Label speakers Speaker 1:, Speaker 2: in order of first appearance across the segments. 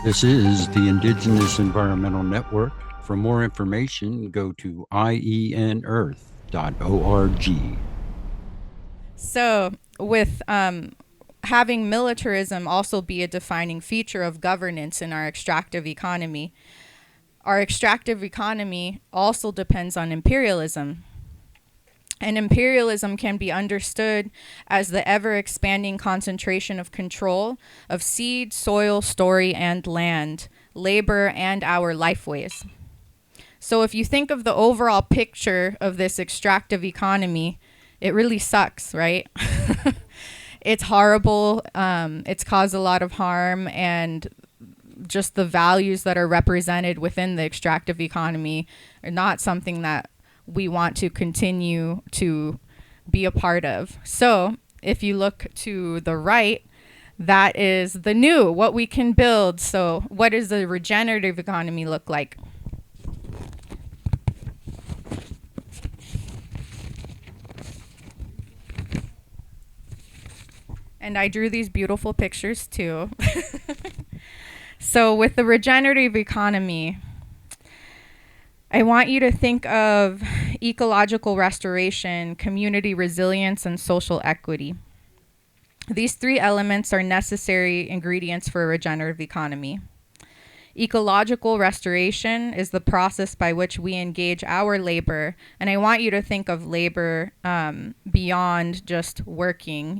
Speaker 1: This is the Indigenous Environmental Network. For more information, go to ienearth.org.
Speaker 2: So, with having militarism also be a defining feature of governance in our extractive economy also depends on imperialism. And imperialism can be understood as the ever expanding concentration of control of seed, soil, story, and land, labor, and our lifeways. So, if you think of the overall picture of this extractive economy, it really sucks, right? It's horrible. It's caused a lot of harm, and just the values that are represented within the extractive economy are not something that we want to continue to be a part of. So, if you look to the right, that is the new, what we can build. So, what does the regenerative economy look like? And I drew these beautiful pictures too. So, with the regenerative economy, I want you to think of ecological restoration, community resilience, and social equity. These three elements are necessary ingredients for a regenerative economy. Ecological restoration is the process by which we engage our labor. And I want you to think of labor beyond just working,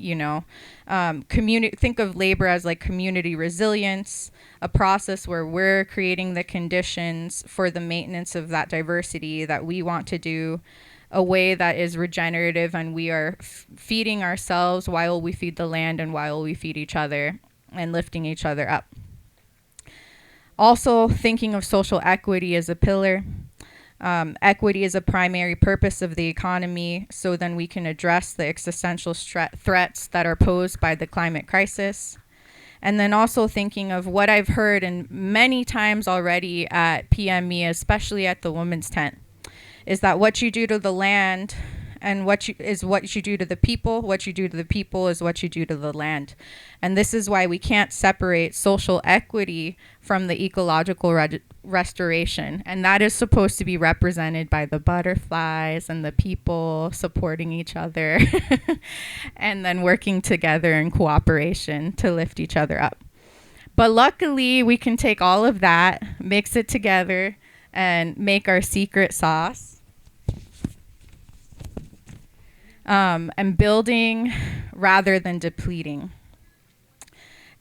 Speaker 2: think of labor as like community resilience, a process where we're creating the conditions for the maintenance of that diversity that we want to do, a way that is regenerative, and we are feeding ourselves while we feed the land and while we feed each other and lifting each other up. Also, thinking of social equity as a pillar. Equity is a primary purpose of the economy, so then we can address the existential threats that are posed by the climate crisis. And then also thinking of what I've heard and many times already at PME, especially at the Women's Tent, is that what you do to the land and what you do to the people. What you do to the people is what you do to the land. And this is why we can't separate social equity from the ecological restoration. And that is supposed to be represented by the butterflies and the people supporting each other and then working together in cooperation to lift each other up. But luckily, we can take all of that, mix it together, and make our secret sauce. And building rather than depleting.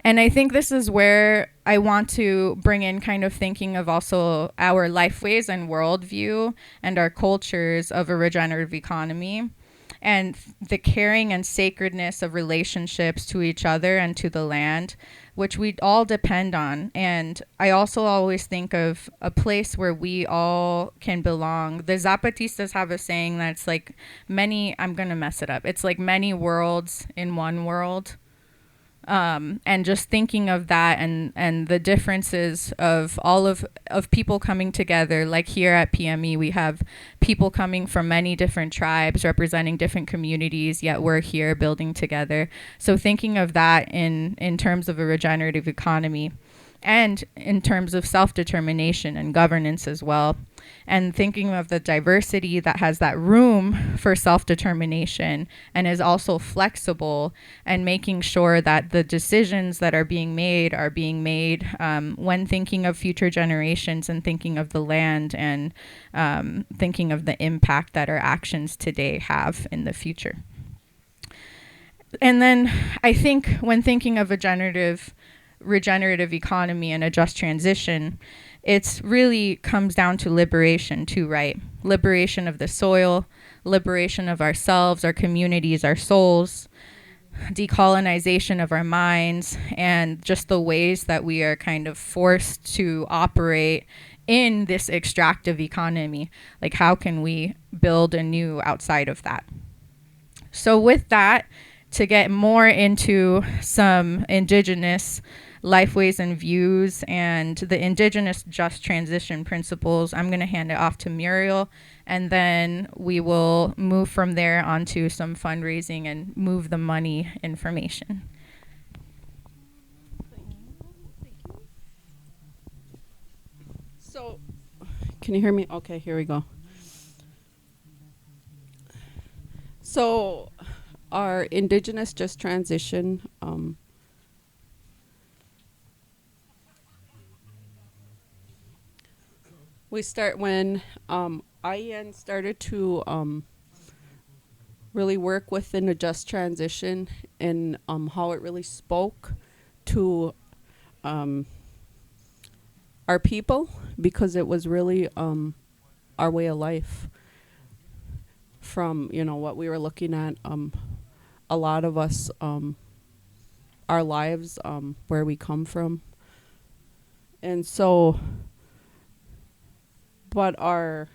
Speaker 2: And I think this is where I want to bring in kind of thinking of also our lifeways and worldview and our cultures of a regenerative economy and the caring and sacredness of relationships to each other and to the land, which we all depend on. And I also always think of a place where we all can belong. The Zapatistas have a saying that's like I'm going to mess it up. It's like many worlds in one world. And just thinking of that and the differences of all of people coming together. Like here at PME, we have people coming from many different tribes representing different communities, yet we're here building together. So thinking of that in terms of a regenerative economy and in terms of self-determination and governance as well. And thinking of the diversity that has that room for self-determination and is also flexible, and making sure that the decisions that are being made when thinking of future generations and thinking of the land and thinking of the impact that our actions today have in the future. And then I think when thinking of a regenerative economy and a just transition, it's really comes down to liberation too, right? Liberation of the soil, liberation of ourselves, our communities, our souls, decolonization of our minds, and just the ways that we are kind of forced to operate in this extractive economy. Like, how can we build anew outside of that? So with that, to get more into some indigenous lifeways and views and the indigenous just transition principles, I'm going to hand it off to Muriel, and then we will move from there onto some fundraising and move the money information.
Speaker 3: So, can you hear me? Okay, here we go. So, our Indigenous Just Transition, we start when IEN started to really work within a just transition and how it really spoke to our people, because it was really our way of life. From what we were looking at, a lot of us, our lives, where we come from, and so, but our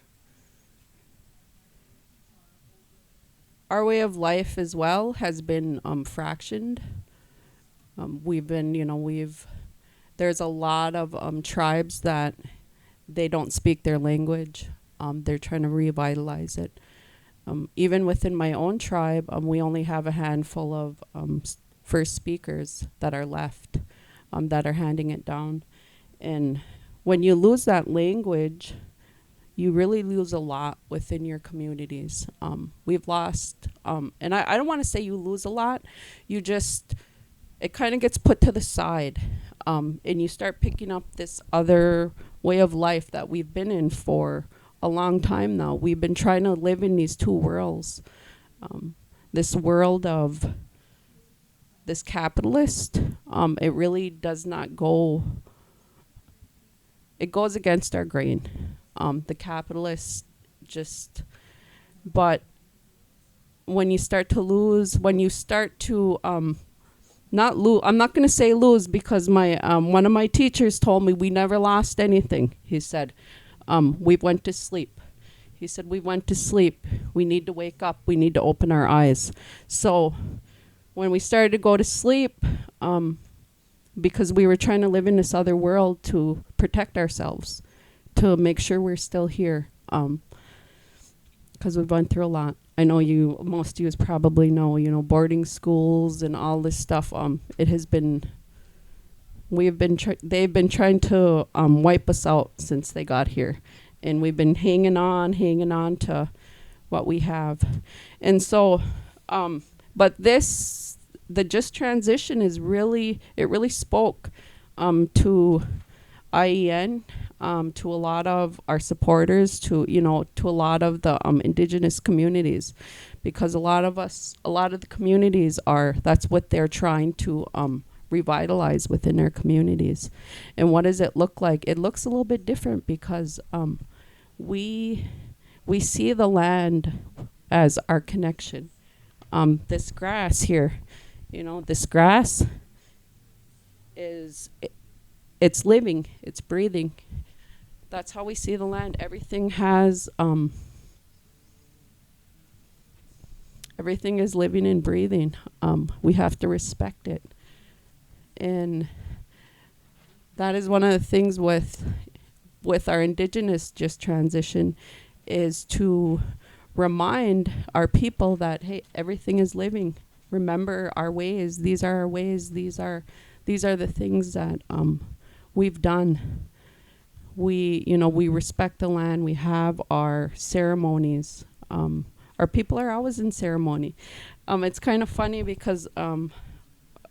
Speaker 3: way of life as well has been fractioned. We've been, there's a lot of tribes that they don't speak their language. They're trying to revitalize it. Even within my own tribe, we only have a handful of first speakers that are left, that are handing it down. And when you lose that language, you really lose a lot within your communities. We've lost, and I don't want to say you lose a lot, it kind of gets put to the side, and you start picking up this other way of life that we've been in for a long time now. We've been trying to live in these two worlds. This world of this capitalist, it really does not go, it goes against our grain. The capitalist but when you start to lose, when you start to, not lose, I'm not going to say lose, because my one of my teachers told me we never lost anything. He said, we went to sleep. He said, we went to sleep. We need to wake up. We need to open our eyes. So when we started to go to sleep, because we were trying to live in this other world to protect ourselves, to make sure we're still here, because we've gone through a lot. I know most of you probably know, boarding schools and all this stuff. It has been, they've been trying to wipe us out since they got here, and we've been hanging on to what we have. And so, but the just transition is really, it really spoke to IEN, to a lot of our supporters, to a lot of the Indigenous communities, because a lot of the communities that's what they're trying to revitalize within their communities. And what does it look like? It looks a little bit different, because we see the land as our connection. This grass here, this grass it's living, it's breathing. That's how we see the land. Everything is living and breathing. We have to respect it. And that is one of the things with our Indigenous just transition, is to remind our people that, hey, everything is living. Remember our ways. These are our ways. These are the things that we've done. We respect the land. We have our ceremonies. Our people are always in ceremony. It's kind of funny, because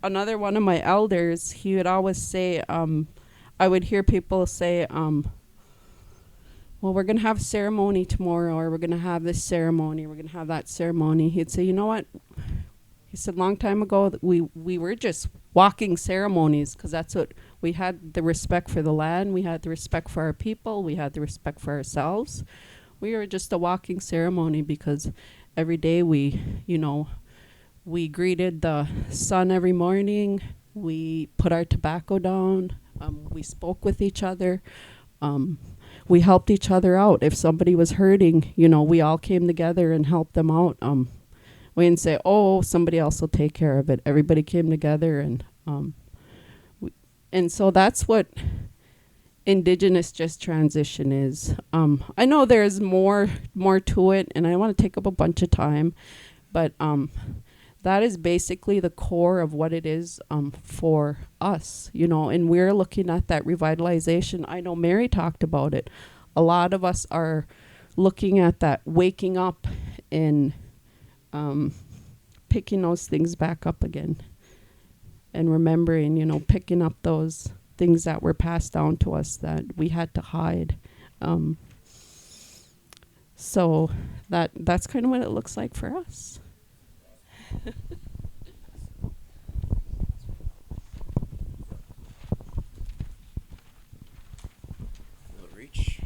Speaker 3: another one of my elders, he would always say, I would hear people say, well, we're going to have a ceremony tomorrow, or we're going to have this ceremony, we're going to have that ceremony. He'd say, you know what? He said, long time ago, we were just walking ceremonies, because that's what we had, the respect for the land, we had the respect for our people, we had the respect for ourselves. We were just a walking ceremony, because every day we greeted the sun every morning, we put our tobacco down, we spoke with each other, we helped each other out. If somebody was hurting, we all came together and helped them out. We didn't say, oh, somebody else will take care of it. Everybody came together, and so that's what Indigenous just transition is. I know there's more to it, and I want to take up a bunch of time, but that is basically the core of what it is for us, you know, and we're looking at that revitalization. I know Mary talked about it. A lot of us are looking at that, waking up and picking those things back up again and remembering, you know, picking up those things that were passed down to us that we had to hide. So that's kind of what it looks like for us.
Speaker 4: Will it reach?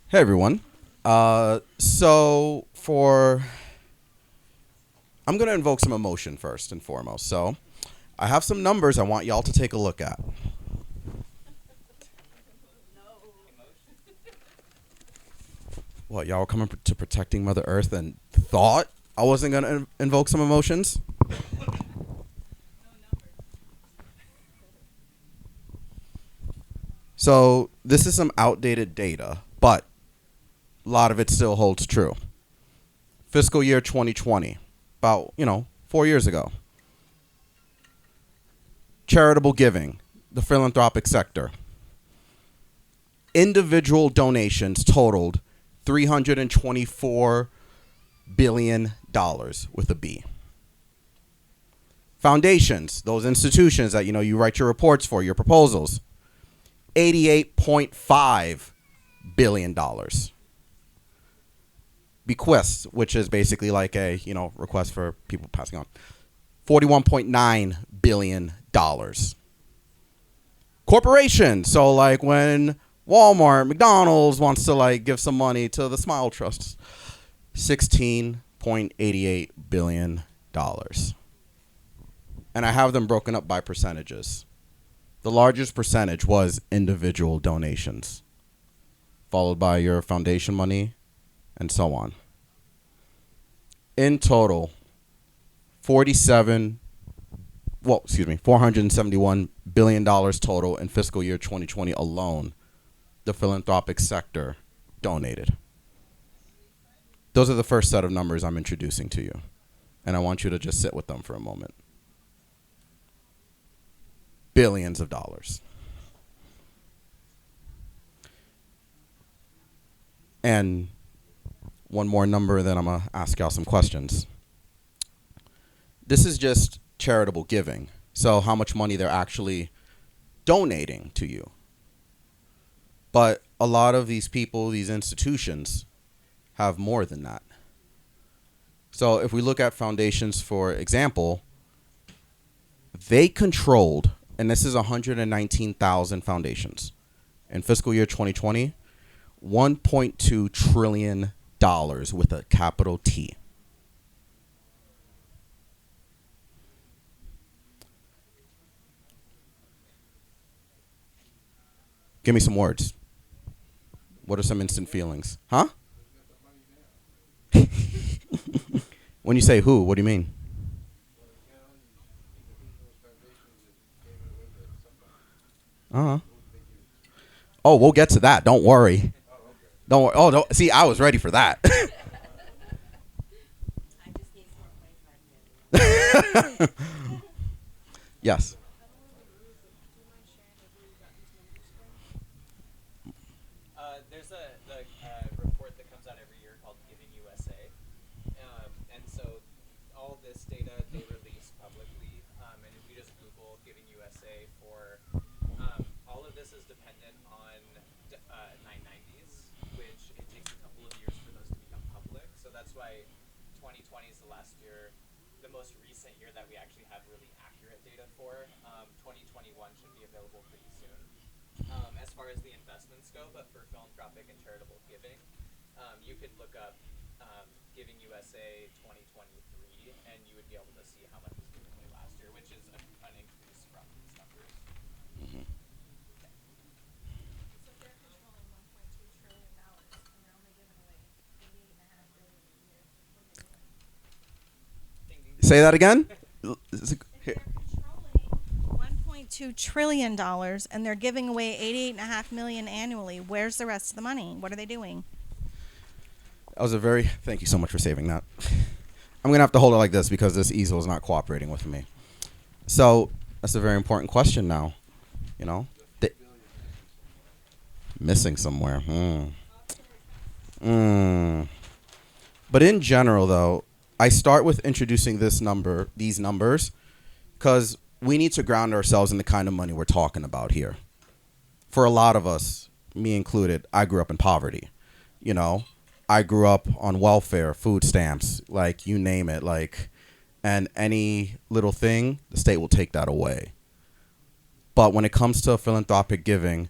Speaker 4: Hey everyone. I'm going to invoke some emotion first and foremost. So I have some numbers I want y'all to take a look at. What, y'all were coming to protecting Mother Earth and thought I wasn't going to invoke some emotions? So this is some outdated data, but a lot of it still holds true. Fiscal year 2020, about, 4 years ago. Charitable giving, the philanthropic sector. Individual donations totaled $324 billion with a B. Foundations, those institutions that, you write your reports for, your proposals, $88.5 billion. Bequests, which is basically like a, request for people passing on, $41.9 billion. Corporations, so like when Walmart, McDonald's wants to give some money to the Smile Trust, $16.88 billion. And I have them broken up by percentages. The largest percentage was individual donations, followed by your foundation money, and so on. In total, $471 billion total in fiscal year 2020 alone, the philanthropic sector donated. Those are the first set of numbers I'm introducing to you, and I want you to just sit with them for a moment. Billions of dollars. And one more number, then I'm going to ask y'all some questions. This is just charitable giving. So how much money they're actually donating to you. But a lot of these people, these institutions, have more than that. So if we look at foundations, for example, they controlled, and this is 119,000 foundations, in fiscal year 2020, $1.2 trillion with a capital T. Give me some words. What are some instant feelings? Huh? When you say who, what do you mean? Uh-huh. Oh, we'll get to that. Don't worry. Don't worry. Oh, don't. See, I was ready for that. Yes.
Speaker 5: There's a report that comes out every year called Giving USA. And so all this data they release publicly. And if you just Google Giving USA for all of this is dependent on 990s, which it takes a couple of years for those to become public. So that's why 2020 is the last year, the most recent year that we actually have really accurate data for. 2021 should be available pretty soon. As far as the investments go, but for philanthropic and charitable giving, you could look up Giving USA 2023, and you would be able to see how much was given away last year, which is an increase from these numbers.
Speaker 4: Mm-hmm.
Speaker 2: So they're controlling $1.2 trillion, and they're only giving away $88.5 billion a year.
Speaker 5: Ding, ding, ding.
Speaker 4: Say that again?
Speaker 6: They're controlling $1.2 trillion and they're giving away $88.5 million annually. Where's the rest of the money? What are they doing?
Speaker 4: That was a very, thank you so much for saving that. I'm going to have to hold it like this because this easel is not cooperating with me. So that's a very important question now. You know, missing somewhere. But in general, though, I start with introducing these numbers, because we need to ground ourselves in the kind of money we're talking about here. For a lot of us, me included, I grew up in poverty. You know, I grew up on welfare, food stamps, like you name it, like, and any little thing, the state will take that away. But when it comes to philanthropic giving,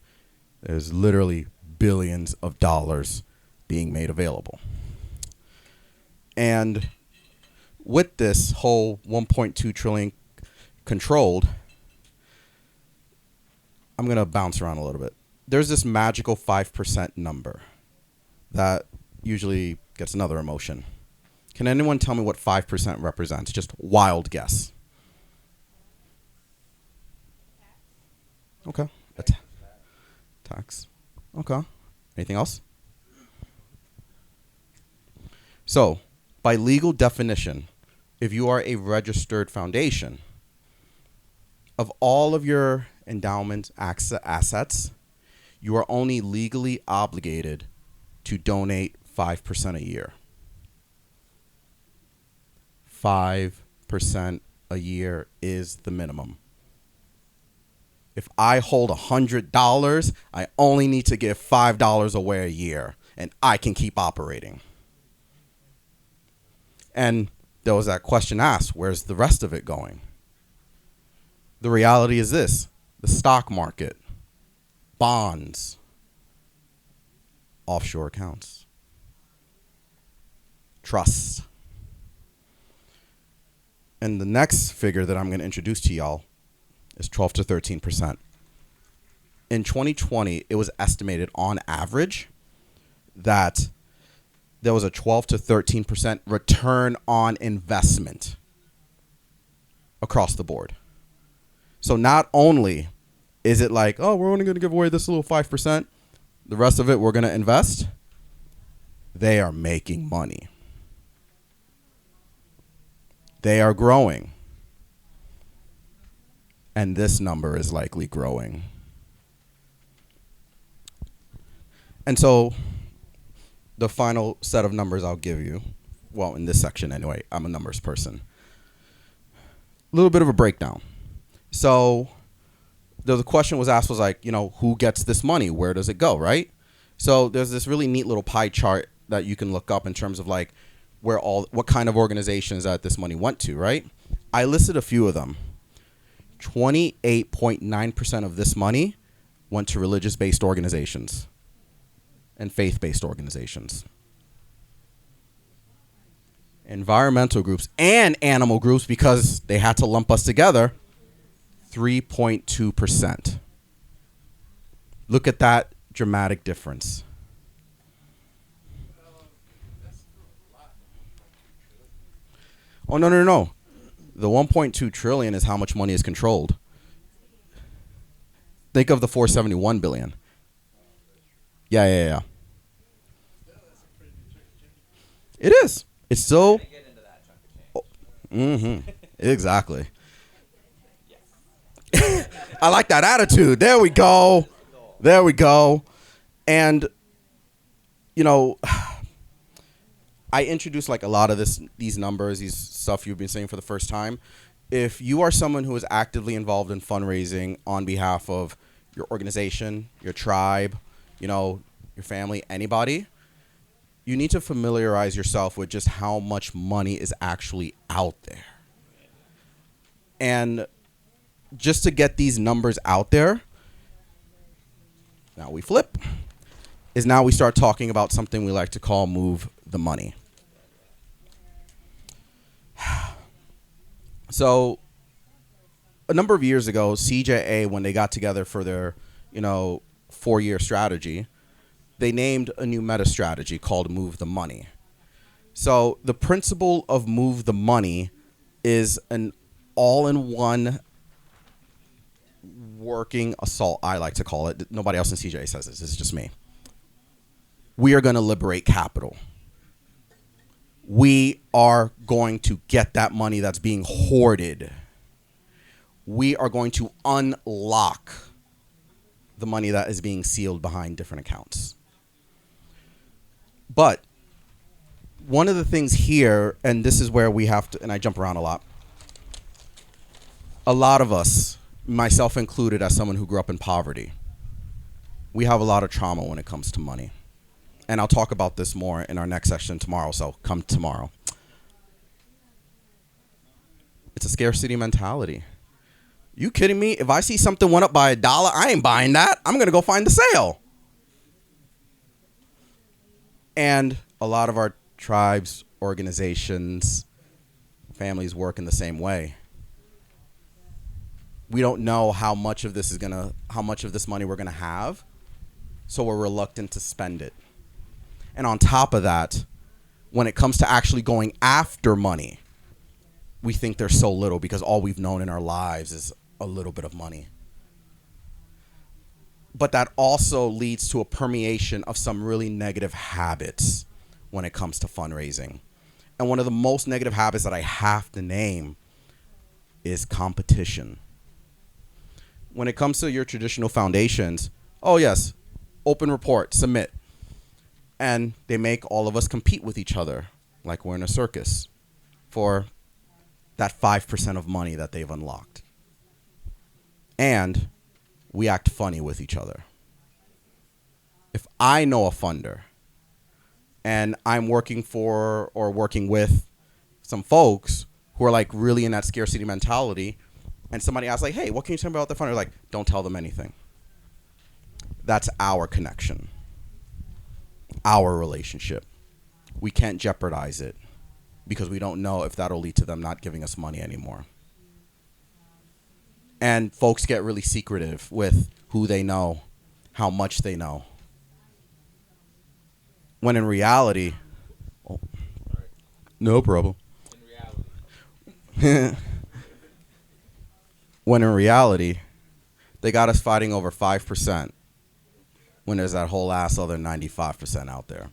Speaker 4: there's literally billions of dollars being made available. And with this whole 1.2 trillion controlled, I'm going to bounce around a little bit. There's this magical 5% number that usually gets another emotion. Can anyone tell me what 5% represents? Just wild guess. Okay. Tax. Okay. Anything else? So, by legal definition, if you are a registered foundation, of all of your endowment assets, you are only legally obligated to donate 5% a year. 5% a year is the minimum. If I hold $100, I only need to give $5 away a year, and I can keep operating. And there was that question asked, where's the rest of it going? The reality is this: the stock market, bonds, offshore accounts, trusts. And the next figure that I'm going to introduce to y'all is 12 to 13%. In 2020, it was estimated on average that there was a 12 to 13% return on investment across the board. So not only is it like, oh, we're only going to give away this little 5%, the rest of it we're going to invest, they are making money. They are growing. And this number is likely growing. And so the final set of numbers I'll give you, well, in this section anyway, I'm a numbers person. A little bit of a breakdown. So the question was asked was like, you know, who gets this money? Where does it go, right? So there's this really neat little pie chart that you can look up in terms of like what kind of organizations that this money went to, right? I listed a few of them. 28.9% of this money went to religious-based organizations and faith-based organizations. Environmental groups and animal groups, because they had to lump us together, 3.2%. Look at that dramatic difference. Oh, no. The 1.2 trillion is how much money is controlled. Think of the 471 billion. Yeah. It is. It's so. Exactly. I like that attitude. There we go. And, you know, I introduced like a lot of these numbers, these stuff you've been saying for the first time. If you are someone who is actively involved in fundraising on behalf of your organization, your tribe, you know, your family, anybody, you need to familiarize yourself with just how much money is actually out there. And just to get these numbers out there, now we flip, is now we start talking about something we like to call move the money. So a number of years ago, CJA, when they got together for their, 4-year strategy, they named a new meta strategy called Move the Money. So the principle of Move the Money is an all-in-one working assault, I like to call it. Nobody else in CJA says this. This is just me. We are going to liberate capital. we are going to get that money that's being hoarded. We are going to unlock the money that is being sealed behind different accounts. But one of the things here, and this is where we have to, and I jump around a lot of us, myself included as someone who grew up in poverty, we have a lot of trauma when it comes to money. And I'll talk about this more in our next session tomorrow, so come tomorrow. It's a scarcity mentality. You kidding me? If I see something went up by $1, I ain't buying that. I'm going to go find the sale. And a lot of our tribes, organizations, families work in the same way. We don't know how much of this money we're going to have, so we're reluctant to spend it. And on top of that, when it comes to actually going after money, we think there's so little because all we've known in our lives is a little bit of money. But that also leads to a permeation of some really negative habits when it comes to fundraising. And one of the most negative habits that I have to name is competition. When it comes to your traditional foundations, oh yes, open report, submit. And they make all of us compete with each other like we're in a circus for that 5% of money that they've unlocked. And we act funny with each other. If I know a funder and I'm working for or working with some folks who are like really in that scarcity mentality, and somebody asks like, hey, what can you tell me about the funder? Like, don't tell them anything. That's our connection, our relationship. We can't jeopardize it because we don't know if that'll lead to them not giving us money anymore. And folks get really secretive with who they know, how much they know. When in reality, no problem. When in reality, they got us fighting over 5% when there's that whole ass other 95% out there.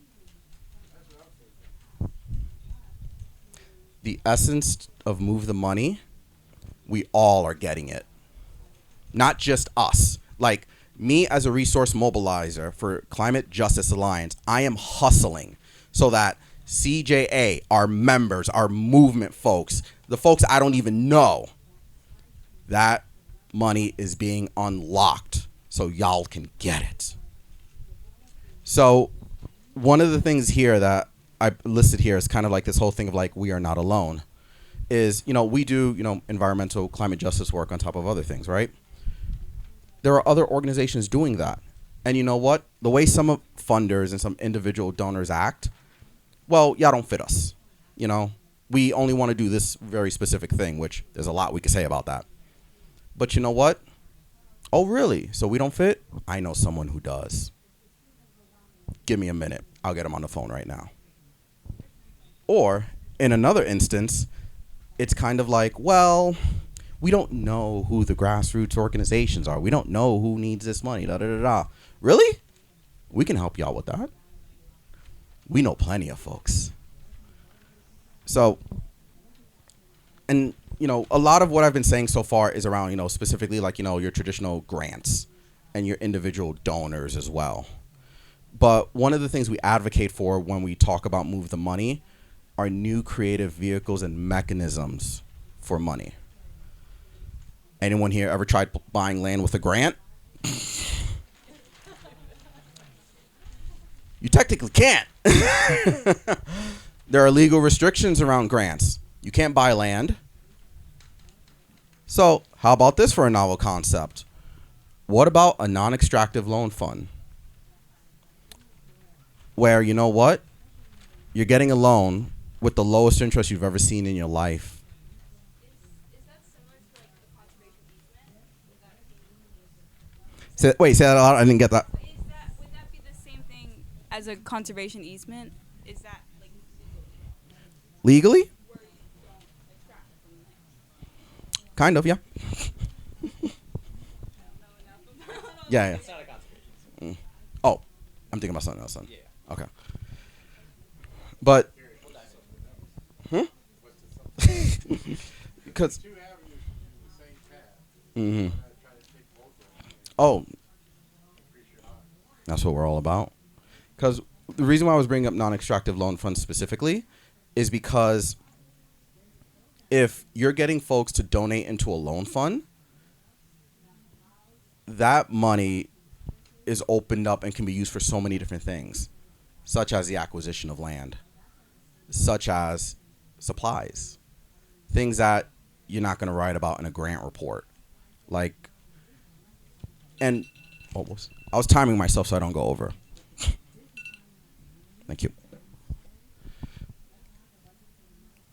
Speaker 4: The essence of Move the Money, we all are getting it. Not just us. Like me as a resource mobilizer for Climate Justice Alliance, I am hustling so that CJA, our members, our movement folks, the folks I don't even know, that money is being unlocked so y'all can get it. So one of the things here that I listed here is kind of like this whole thing of like, we are not alone, is, we do, environmental climate justice work on top of other things, right? There are other organizations doing that. And you know what? The way some funders and some individual donors act, well, y'all don't fit us. We only want to do this very specific thing, which there's a lot we could say about that. But you know what? Oh, really? So we don't fit? I know someone who does. Give me a minute. I'll get him on the phone right now. Or in another instance, it's kind of like, well, we don't know who the grassroots organizations are. We don't know who needs this money. Da, da, da, da. Really? We can help y'all with that. We know plenty of folks. So, and, a lot of what I've been saying so far is around, specifically like, your traditional grants and your individual donors as well. But one of the things we advocate for when we talk about Move the Money are new creative vehicles and mechanisms for money. Anyone here ever tried buying land with a grant? You technically can't. There are legal restrictions around grants. You can't buy land. So how about this for a novel concept? What about a non-extractive loan fund? Where, you know what? You're getting a loan with the lowest interest you've ever seen in your life.
Speaker 7: Is that similar to like the conservation easement?
Speaker 4: Say that out. I didn't get that.
Speaker 7: Would that be the same thing as a conservation easement? Is that like
Speaker 4: Legally?
Speaker 7: where you don't extract from the land?
Speaker 4: Kind of, yeah.
Speaker 7: I don't know enough about all
Speaker 4: Yeah, yeah.
Speaker 5: It's not a conservation.
Speaker 4: Oh, I'm thinking about something else then.
Speaker 5: Yeah.
Speaker 4: Okay. But Because. Mm-hmm. Oh, that's what we're all about. Because the reason why I was bringing up non-extractive loan funds specifically is because if you're getting folks to donate into a loan fund, that money is opened up and can be used for so many different things, such as the acquisition of land, such as supplies, things that you're not going to write about in a grant report. Like, and almost, I was timing myself so I don't go over. Thank you.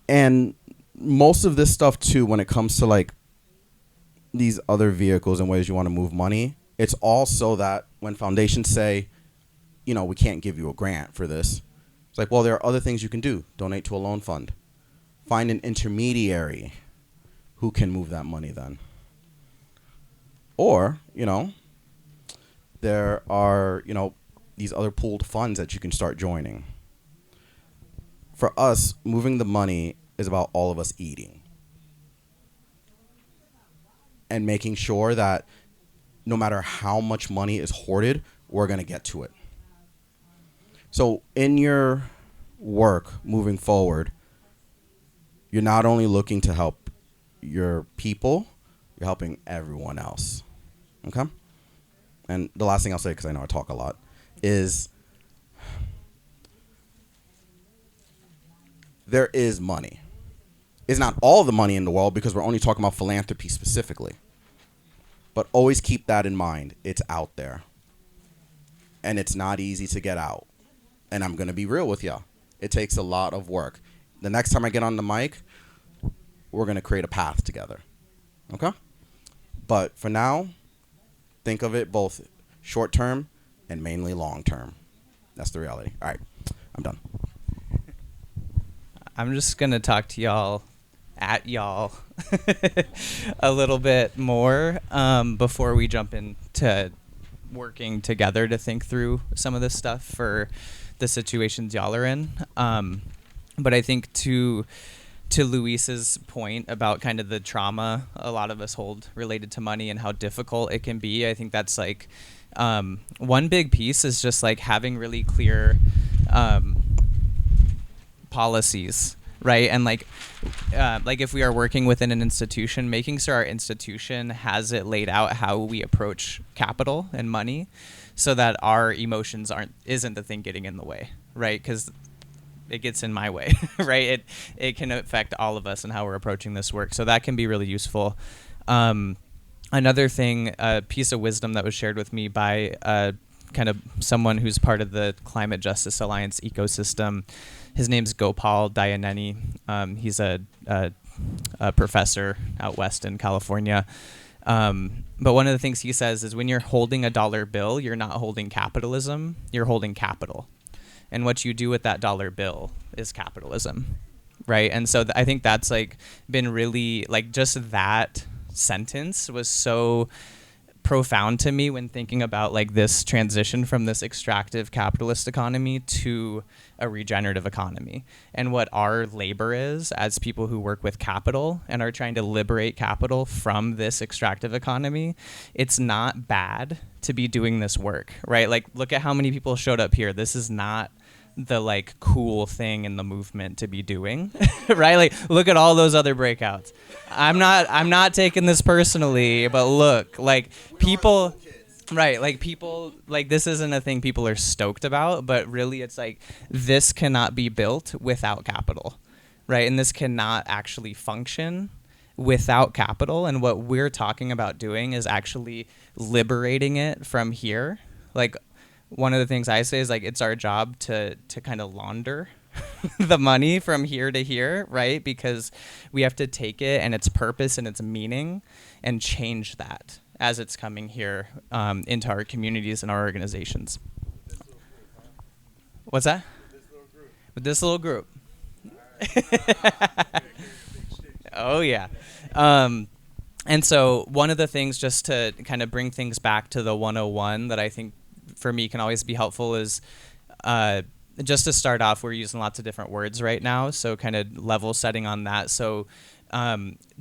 Speaker 4: And most of this stuff too, when it comes to like these other vehicles and ways you want to move money, it's all so that when foundations say, you know, we can't give you a grant for this, it's like, well, there are other things you can do. Donate to a loan fund. Find an intermediary who can move that money then. Or, you know, there are, you know, these other pooled funds that you can start joining. For us, moving the money is about all of us eating and making sure that no matter how much money is hoarded, we're going to get to it. So in your work moving forward, you're not only looking to help your people, you're helping everyone else. Okay? And the last thing I'll say, because I know I talk a lot, is there is money. It's not all the money in the world because we're only talking about philanthropy specifically. But always keep that in mind. It's out there. And it's not easy to get out. And I'm going to be real with y'all. It takes a lot of work. The next time I get on the mic, we're going to create a path together. Okay? But for now, think of it both short term and mainly long term. That's the reality. All right. I'm done.
Speaker 8: I'm just going to talk to y'all a little bit more before we jump into working together to think through some of this stuff for the situations y'all are in. But I think to Luis's point about kind of the trauma a lot of us hold related to money and how difficult it can be, I think that's like one big piece is just like having really clear policies, right? And like if we are working within an institution, making sure our institution has it laid out how we approach capital and money so that our emotions isn't the thing getting in the way, right? Because it gets in my way, right? It can affect all of us and how we're approaching this work. So that can be really useful. Another thing, a piece of wisdom that was shared with me by kind of someone who's part of the Climate Justice Alliance ecosystem. His name's Gopal Dayaneni. He's a professor out west in California. But one of the things he says is when you're holding a dollar bill, you're not holding capitalism, you're holding capital. And what you do with that dollar bill is capitalism, right? And so I think that's like been really, like just that sentence was so profound to me when thinking about like this transition from this extractive capitalist economy to a regenerative economy, and what our labor is as people who work with capital and are trying to liberate capital from this extractive economy. It's not bad to be doing this work, right? Like look at how many people showed up here. This is not the like cool thing in the movement to be doing, right? Like look at all those other breakouts. I'm not taking this personally, but look, like people, right? Like people, like this isn't a thing people are stoked about, but really it's like this cannot be built without capital, right? And this cannot actually function without capital. And what we're talking about doing is actually liberating it from here. Like one of the things I say is like it's our job to kind of launder the money from here to here, right? Because we have to take it and its purpose and its meaning and change that as it's coming here into our communities and our organizations. What's that? With this little group. Oh, yeah. And so one of the things, just to kind of bring things back to the 101 that I think for me can always be helpful is just to start off, we're using lots of different words right now, so kind of level setting on that. So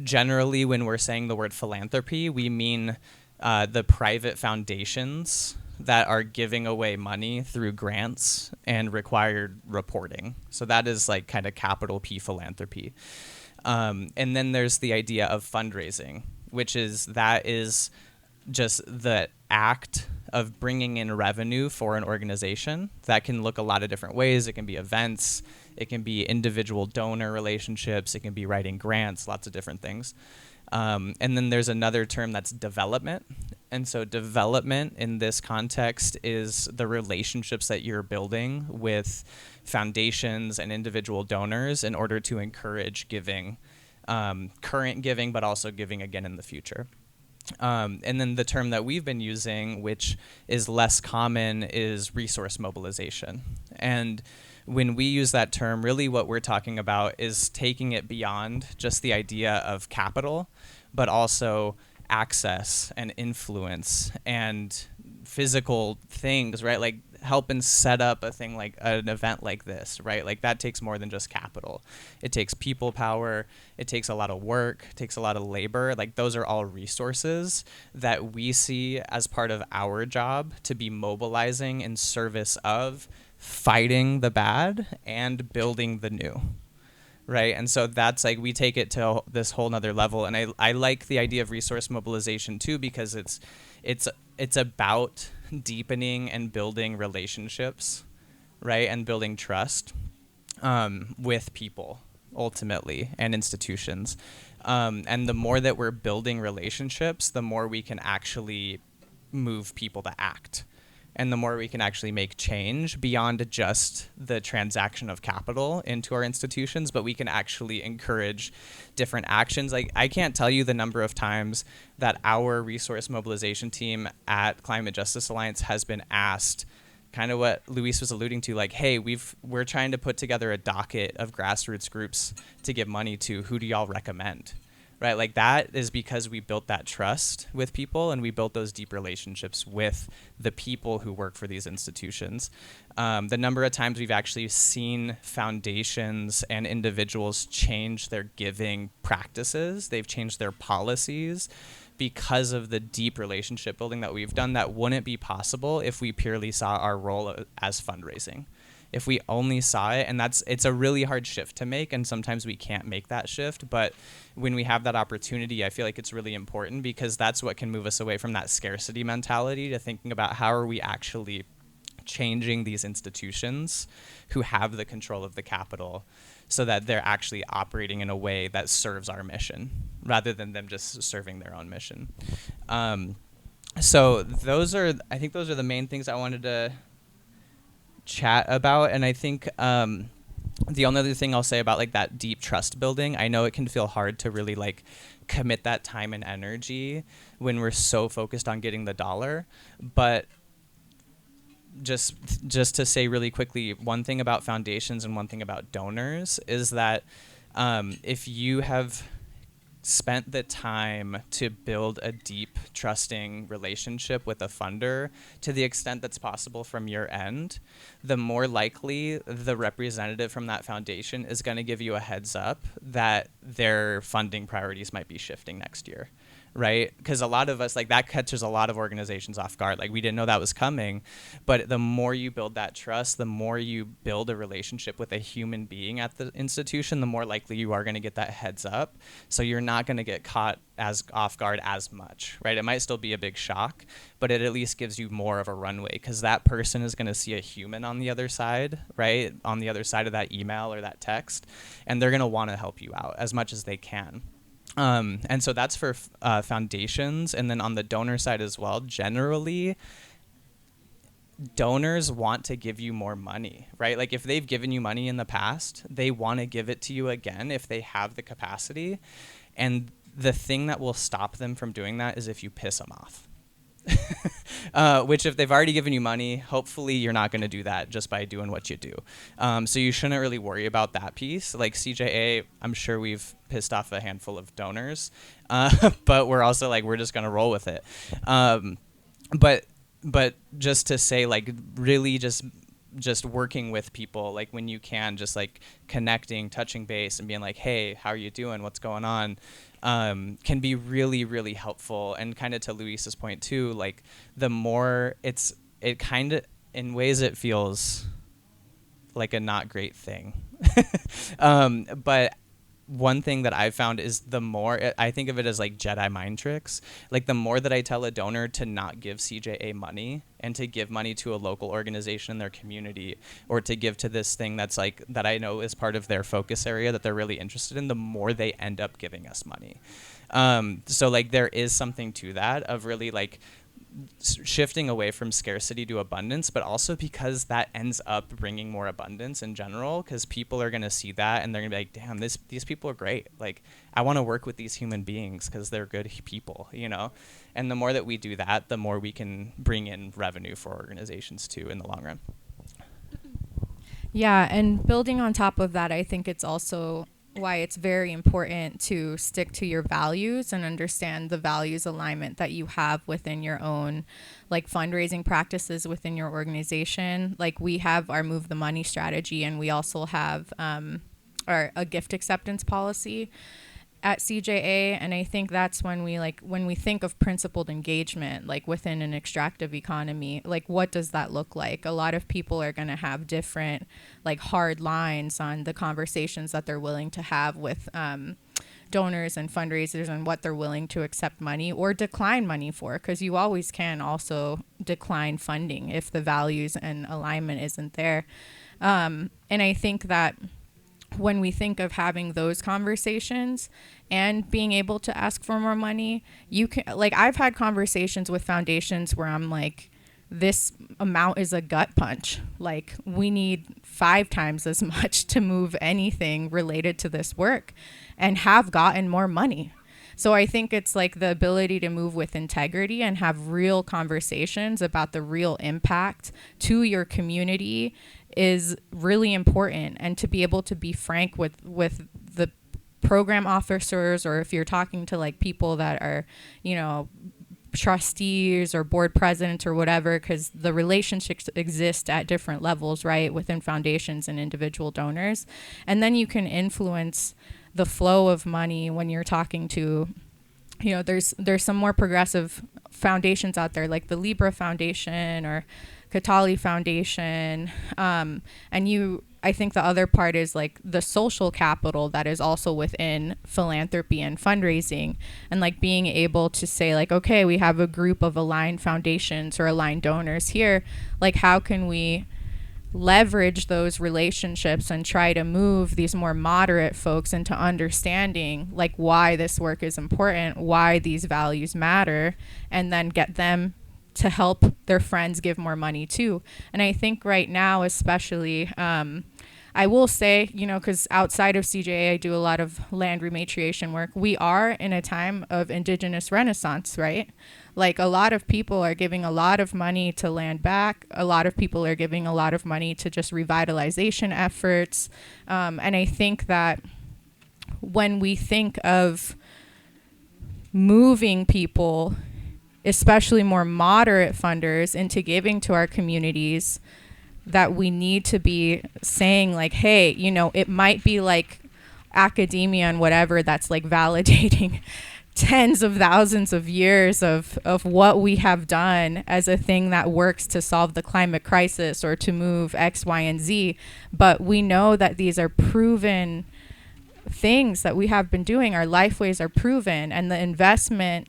Speaker 8: Generally, when we're saying the word philanthropy, we mean the private foundations that are giving away money through grants and required reporting. So that is like kind of capital P philanthropy. And then there's the idea of fundraising, which is just the act of bringing in revenue for an organization. That can look a lot of different ways. It can be events, it can be individual donor relationships, it can be writing grants, lots of different things. And then there's another term that's development. And so development in this context is the relationships that you're building with foundations and individual donors in order to encourage giving, current giving, but also giving again in the future. And then the term that we've been using, which is less common, is resource mobilization. And when we use that term, really what we're talking about is taking it beyond just the idea of capital, but also access and influence and physical things, right? Like helping set up a thing like an event like this, right? Like that takes more than just capital. It takes people power. It takes a lot of work. It takes a lot of labor. Like those are all resources that we see as part of our job to be mobilizing in service of fighting the bad and building the new. Right. And so that's like we take it to this whole nother level. And I like the idea of resource mobilization, too, because it's about deepening and building relationships. Right. And building trust with people ultimately and institutions. And the more that we're building relationships, the more we can actually move people to act. And the more we can actually make change beyond just the transaction of capital into our institutions, but we can actually encourage different actions. Like I can't tell you the number of times that our resource mobilization team at Climate Justice Alliance has been asked, kind of what Luis was alluding to, like, hey, we're trying to put together a docket of grassroots groups to give money to. Who do y'all recommend? Right, like that is because we built that trust with people and we built those deep relationships with the people who work for these institutions. The number of times we've actually seen foundations and individuals change their giving practices, they've changed their policies because of the deep relationship building that we've done that wouldn't be possible if we purely saw our role as fundraising. If we only saw it, and it's a really hard shift to make, and sometimes we can't make that shift, but when we have that opportunity, I feel like it's really important because that's what can move us away from that scarcity mentality to thinking about how are we actually changing these institutions who have the control of the capital so that they're actually operating in a way that serves our mission rather than them just serving their own mission. So I think those are the main things I wanted to chat about. And I think the only other thing I'll say about like that deep trust building, I know it can feel hard to really like commit that time and energy when we're so focused on getting the dollar, but just to say really quickly, one thing about foundations and one thing about donors is that if you have spent the time to build a deep, trusting relationship with a funder to the extent that's possible from your end, the more likely the representative from that foundation is going to give you a heads up that their funding priorities might be shifting next year. Right? Because a lot of us, like that catches a lot of organizations off guard. Like we didn't know that was coming. But the more you build that trust, the more you build a relationship with a human being at the institution, the more likely you are going to get that heads up. So you're not going to get caught as off guard as much, right? It might still be a big shock, but it at least gives you more of a runway because that person is going to see a human on the other side, right? On the other side of that email or that text. And they're going to want to help you out as much as they can. And so that's for foundations. And then on the donor side as well, generally, donors want to give you more money, right? Like if they've given you money in the past, they want to give it to you again if they have the capacity. And the thing that will stop them from doing that is if you piss them off. Which if they've already given you money, hopefully you're not going to do that just by doing what you do. So you shouldn't really worry about that piece. Like CJA, I'm sure we've pissed off a handful of donors, but we're also like, we're just going to roll with it. But just to say, like, really just just working with people, like when you can, just like connecting, touching base and being like, hey, how are you doing? What's going on? Can be really, really helpful. And kind of to Luis's point too, like the more it kind of, in ways it feels like a not great thing. But one thing that I've found is the more, I think of it as like Jedi mind tricks. Like the more that I tell a donor to not give CJA money and to give money to a local organization in their community, or to give to this thing that's like, that I know is part of their focus area that they're really interested in, the more they end up giving us money. So like there is something to that of really like shifting away from scarcity to abundance, but also because that ends up bringing more abundance in general, because people are going to see that and they're going to be like, damn, these people are great. Like, I want to work with these human beings because they're good people, you know? And the more that we do that, the more we can bring in revenue for organizations too in the long run.
Speaker 2: Yeah, and building on top of that, I think it's also why it's very important to stick to your values and understand the values alignment that you have within your own like fundraising practices within your organization. Like we have our Move the Money strategy, and we also have a gift acceptance policy at CJA. And I think that's when we think of principled engagement, like within an extractive economy, like what does that look like? A lot of people are going to have different like hard lines on the conversations that they're willing to have with donors and fundraisers, and what they're willing to accept money or decline money for, because you always can also decline funding if the values and alignment isn't there. And I think that when we think of having those conversations and being able to ask for more money, you can, like, I've had conversations with foundations where I'm like, this amount is a gut punch. Like, we need 5 times as much to move anything related to this work, and have gotten more money. So I think it's like the ability to move with integrity and have real conversations about the real impact to your community is really important. And to be able to be frank with the program officers, or if you're talking to like people that are, you know, trustees or board presidents or whatever, because the relationships exist at different levels, right, within foundations and individual donors. And then you can influence the flow of money when you're talking to, you know, there's some more progressive foundations out there, like the Libra Foundation or Katali Foundation. I think the other part is like the social capital that is also within philanthropy and fundraising, and like being able to say like, okay, we have a group of aligned foundations or aligned donors here. Like, how can we leverage those relationships and try to move these more moderate folks into understanding like why this work is important, why these values matter, and then get them to help their friends give more money too. And I think right now, especially, I will say, you know, because outside of CJA, I do a lot of land rematriation work. We are in a time of indigenous renaissance, right? Like, a lot of people are giving a lot of money to land back. A lot of people are giving a lot of money to just revitalization efforts. And I think that when we think of moving people, especially more moderate funders, into giving to our communities, that we need to be saying like, hey, you know, it might be like academia and whatever that's like validating tens of thousands of years of what we have done as a thing that works to solve the climate crisis or to move X, Y, and Z. But we know that these are proven things that we have been doing. Our lifeways are proven, and the investment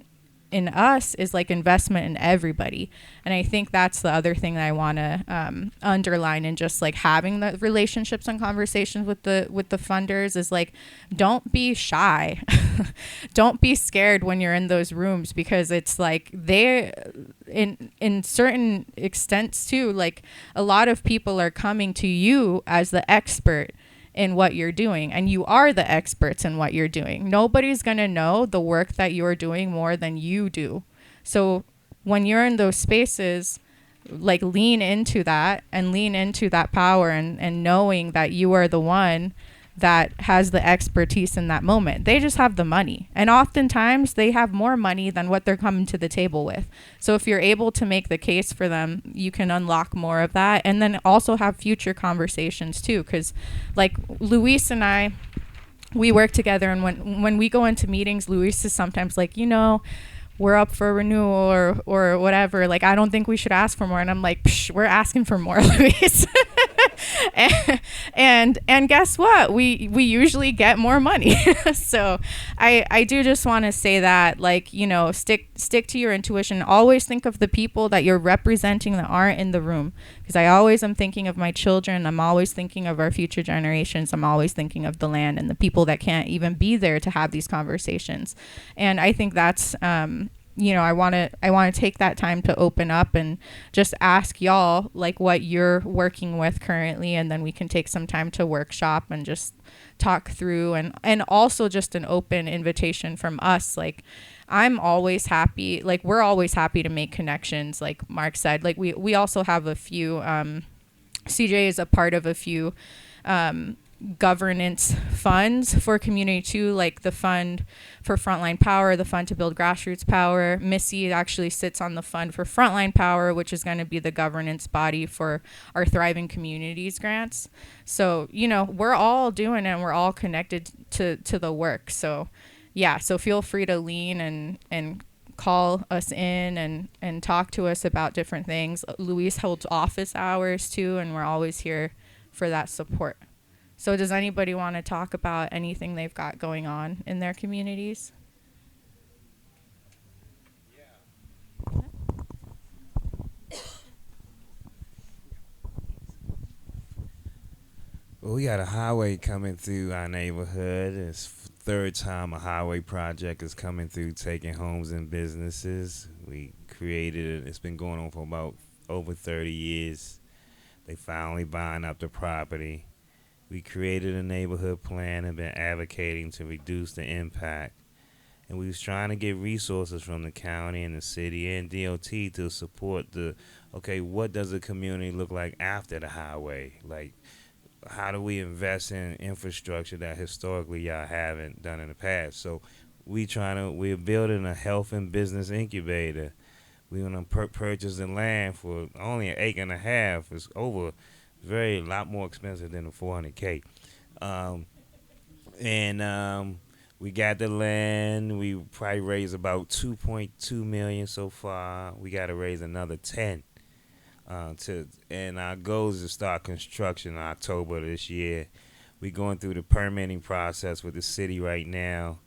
Speaker 2: in us is like investment in everybody. And I think that's the other thing that I want to underline in just like having the relationships and conversations with the funders is like, don't be shy. Don't be scared when you're in those rooms, because it's like they in certain extents too, like a lot of people are coming to you as the expert in what you're doing, and you are the experts in what you're doing. Nobody's going to know the work that you're doing more than you do. So when you're in those spaces, like lean into that and lean into that power, and knowing that you are the one that has the expertise in that moment. They just have the money. And oftentimes they have more money than what they're coming to the table with. So if you're able to make the case for them, you can unlock more of that. And then also have future conversations too. Because like Luis and I, we work together, and when we go into meetings, Luis is sometimes like, we're up for renewal or whatever. Like, I don't think we should ask for more. And I'm like, psh, we're asking for more, Luis. and guess what? We usually get more money. So I do just want to say that, like, stick to your intuition. Always think of the people that you're representing that aren't in the room. Because I always am thinking of my children. I'm always thinking of our future generations. I'm always thinking of the land and the people that can't even be there to have these conversations. And I think that's, I want to take that time to open up and just ask y'all like what you're working with currently, and then we can take some time to workshop and just talk through, and also just an open invitation from us. Like, I'm always happy, like we're always happy to make connections, like Mark said. Like we also have a few, CJ is a part of a few governance funds for community too, like the fund for Frontline Power, the fund to build grassroots power. Missy actually sits on the fund for Frontline Power, which is going to be the governance body for our Thriving Communities grants. So, we're all doing it, and we're all connected to the work. So yeah, so feel free to lean and call us in and talk to us about different things. Luis holds office hours too, and we're always here for that support. So does anybody want to talk about anything they've got going on in their communities?
Speaker 9: Well, we got a highway coming through our neighborhood. It's third time a highway project is coming through, taking homes and businesses. We created it. It's been going on for about over 30 years. They finally buying up the property. We created a neighborhood plan and been advocating to reduce the impact. And we was trying to get resources from the county and the city and DOT to support what does a community look like after the highway? Like, how do we invest in infrastructure that historically y'all haven't done in the past? So we're building a health and business incubator. We're going to purchase the land for only 1.5 acres. It's over a lot more expensive than the $400K. We got the land. We probably raised about $2.2 million so far. We got to raise another 10. And our goal is to start construction in October this year. We're going through the permitting process with the city right now,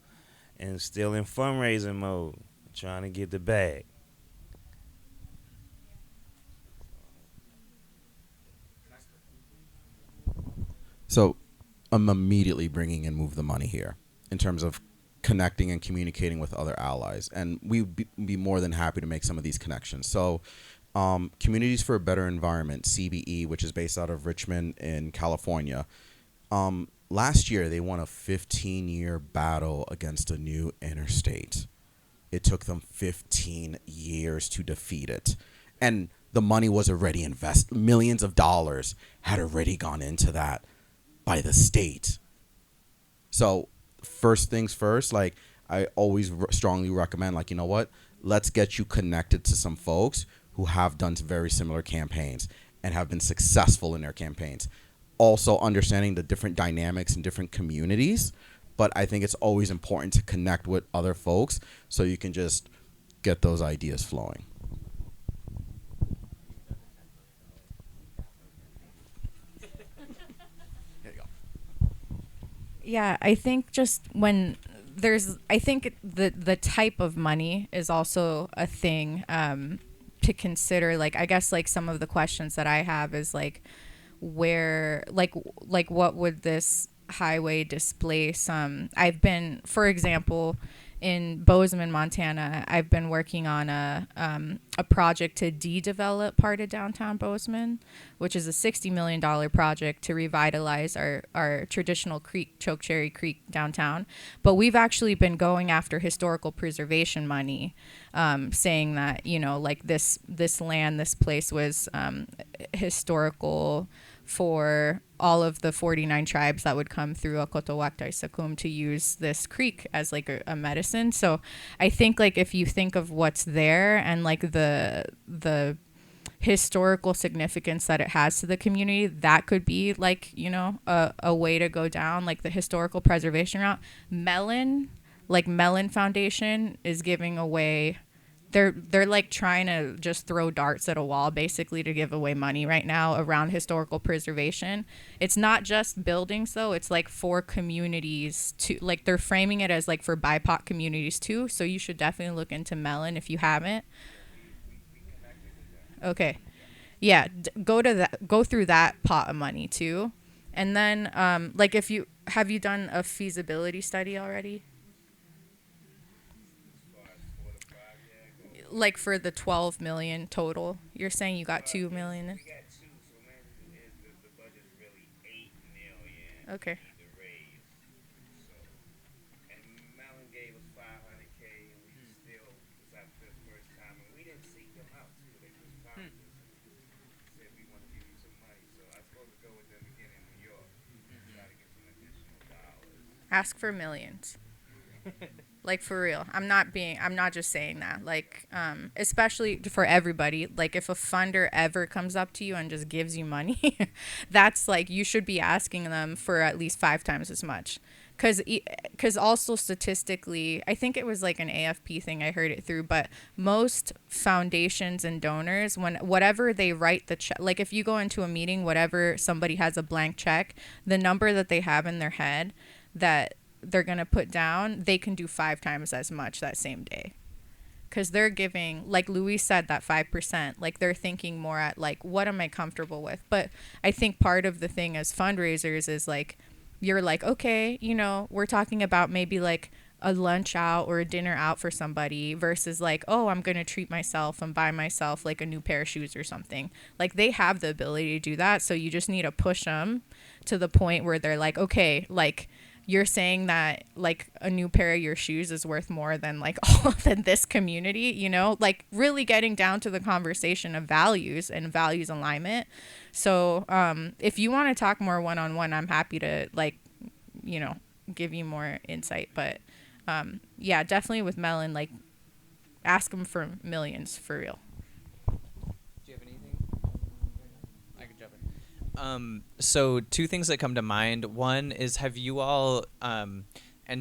Speaker 9: and still in fundraising mode, trying to get the bag.
Speaker 4: So I'm immediately bringing in Move the Money here in terms of connecting and communicating with other allies. And we'd be more than happy to make some of these connections. So Communities for a Better Environment, CBE, which is based out of Richmond in California. Last year, they won a 15-year battle against a new interstate. It took them 15 years to defeat it. And the money was already invested. Millions of dollars had already gone into that by the state. So first things first, like I always strongly recommend, like, let's get you connected to some folks who have done very similar campaigns and have been successful in their campaigns. Also understanding the different dynamics in different communities, but I think it's always important to connect with other folks so you can just get those ideas flowing.
Speaker 2: Yeah, I think just when I think the type of money is also a thing to consider. Like, I guess like some of the questions that I have is like, where, like what would this highway displace? I've been, for example, in Bozeman, Montana, I've been working on a project to de-develop part of downtown Bozeman, which is a $60 million project to revitalize our traditional creek, Chokecherry Creek downtown. But we've actually been going after historical preservation money, saying that, like this land, this place was historical for all of the 49 tribes that would come through Okotowaktai Sakum to use this creek as like a medicine. So I think like if you think of what's there and like the historical significance that it has to the community, that could be like, you know, a way to go down like the historical preservation route. Mellon Foundation is giving away, they're like trying to just throw darts at a wall basically to give away money right now around historical preservation. It's not just buildings though, it's like for communities too, like they're framing it as like for BIPOC communities too, so you should definitely look into Mellon if you haven't. Okay. Yeah, go through that pot of money too. And then like have you done a feasibility study already? Like for the 12 million total, you're saying you got 2 million.
Speaker 9: We got two, so man, the budget's really 8 million.
Speaker 2: Okay.
Speaker 9: The raise. So, and Mellon gave us 500K, and we still was out for the first time, and we didn't seek them out too. They just found us. Said we want to give you some money, so I was supposed to go with them again in New York, try to get some additional dollars.
Speaker 2: Ask for millions. Like for real. I'm not just saying that. Like, especially for everybody. Like if a funder ever comes up to you and just gives you money, that's like, you should be asking them for at least 5 times as much. Cause also statistically, I think it was like an AFP thing I heard it through, but most foundations and donors, whatever they write the check, like if you go into a meeting, whatever somebody has a blank check, the number that they have in their head that they're going to put down, they can do 5 times as much that same day. Because they're giving, like Louis said, that 5%, like they're thinking more at like, what am I comfortable with? But I think part of the thing as fundraisers is like, you're like, okay, you know, we're talking about maybe like a lunch out or a dinner out for somebody versus like, oh, I'm going to treat myself and buy myself like a new pair of shoes or something. Like they have the ability to do that. So you just need to push them to the point where they're like, okay, like, you're saying that like a new pair of your shoes is worth more than like all than this community, you know, like really getting down to the conversation of values and values alignment. So if you want to talk more one-on-one, I'm happy to like, you know, give you more insight. But yeah, definitely with Mellon, like ask them for millions for real.
Speaker 8: Do you have anything? I could jump in. So 2 things that come to mind. One is, have you all, and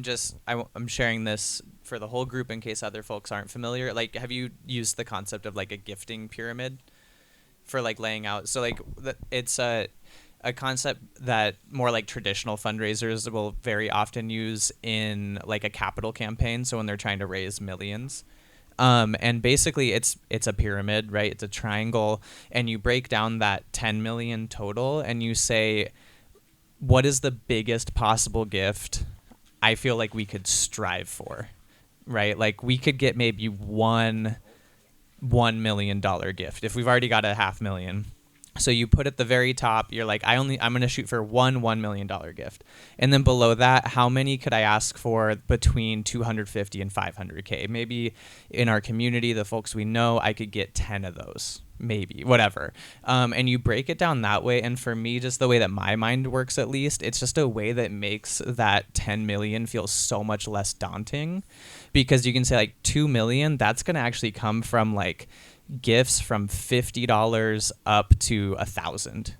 Speaker 8: just I'm sharing this for the whole group in case other folks aren't familiar. Like, have you used the concept of like a gifting pyramid for like laying out? So like it's a concept that more like traditional fundraisers will very often use in like a capital campaign. So when they're trying to raise millions. And basically it's a pyramid, right? It's a triangle, and you break down that 10 million total and you say, what is the biggest possible gift I feel like we could strive for, right? Like we could get maybe $1 million gift if we've already got a $500,000. So you put at the very top, you're like, I'm going to shoot for $1 million gift. And then below that, how many could I ask for between 250 and 500K? Maybe in our community, the folks we know, I could get 10 of those, maybe, whatever. And you break it down that way. And for me, just the way that my mind works, at least, it's just a way that makes that 10 million feel so much less daunting, because you can say like 2 million, that's going to actually come from like gifts from $50 up to $1,000,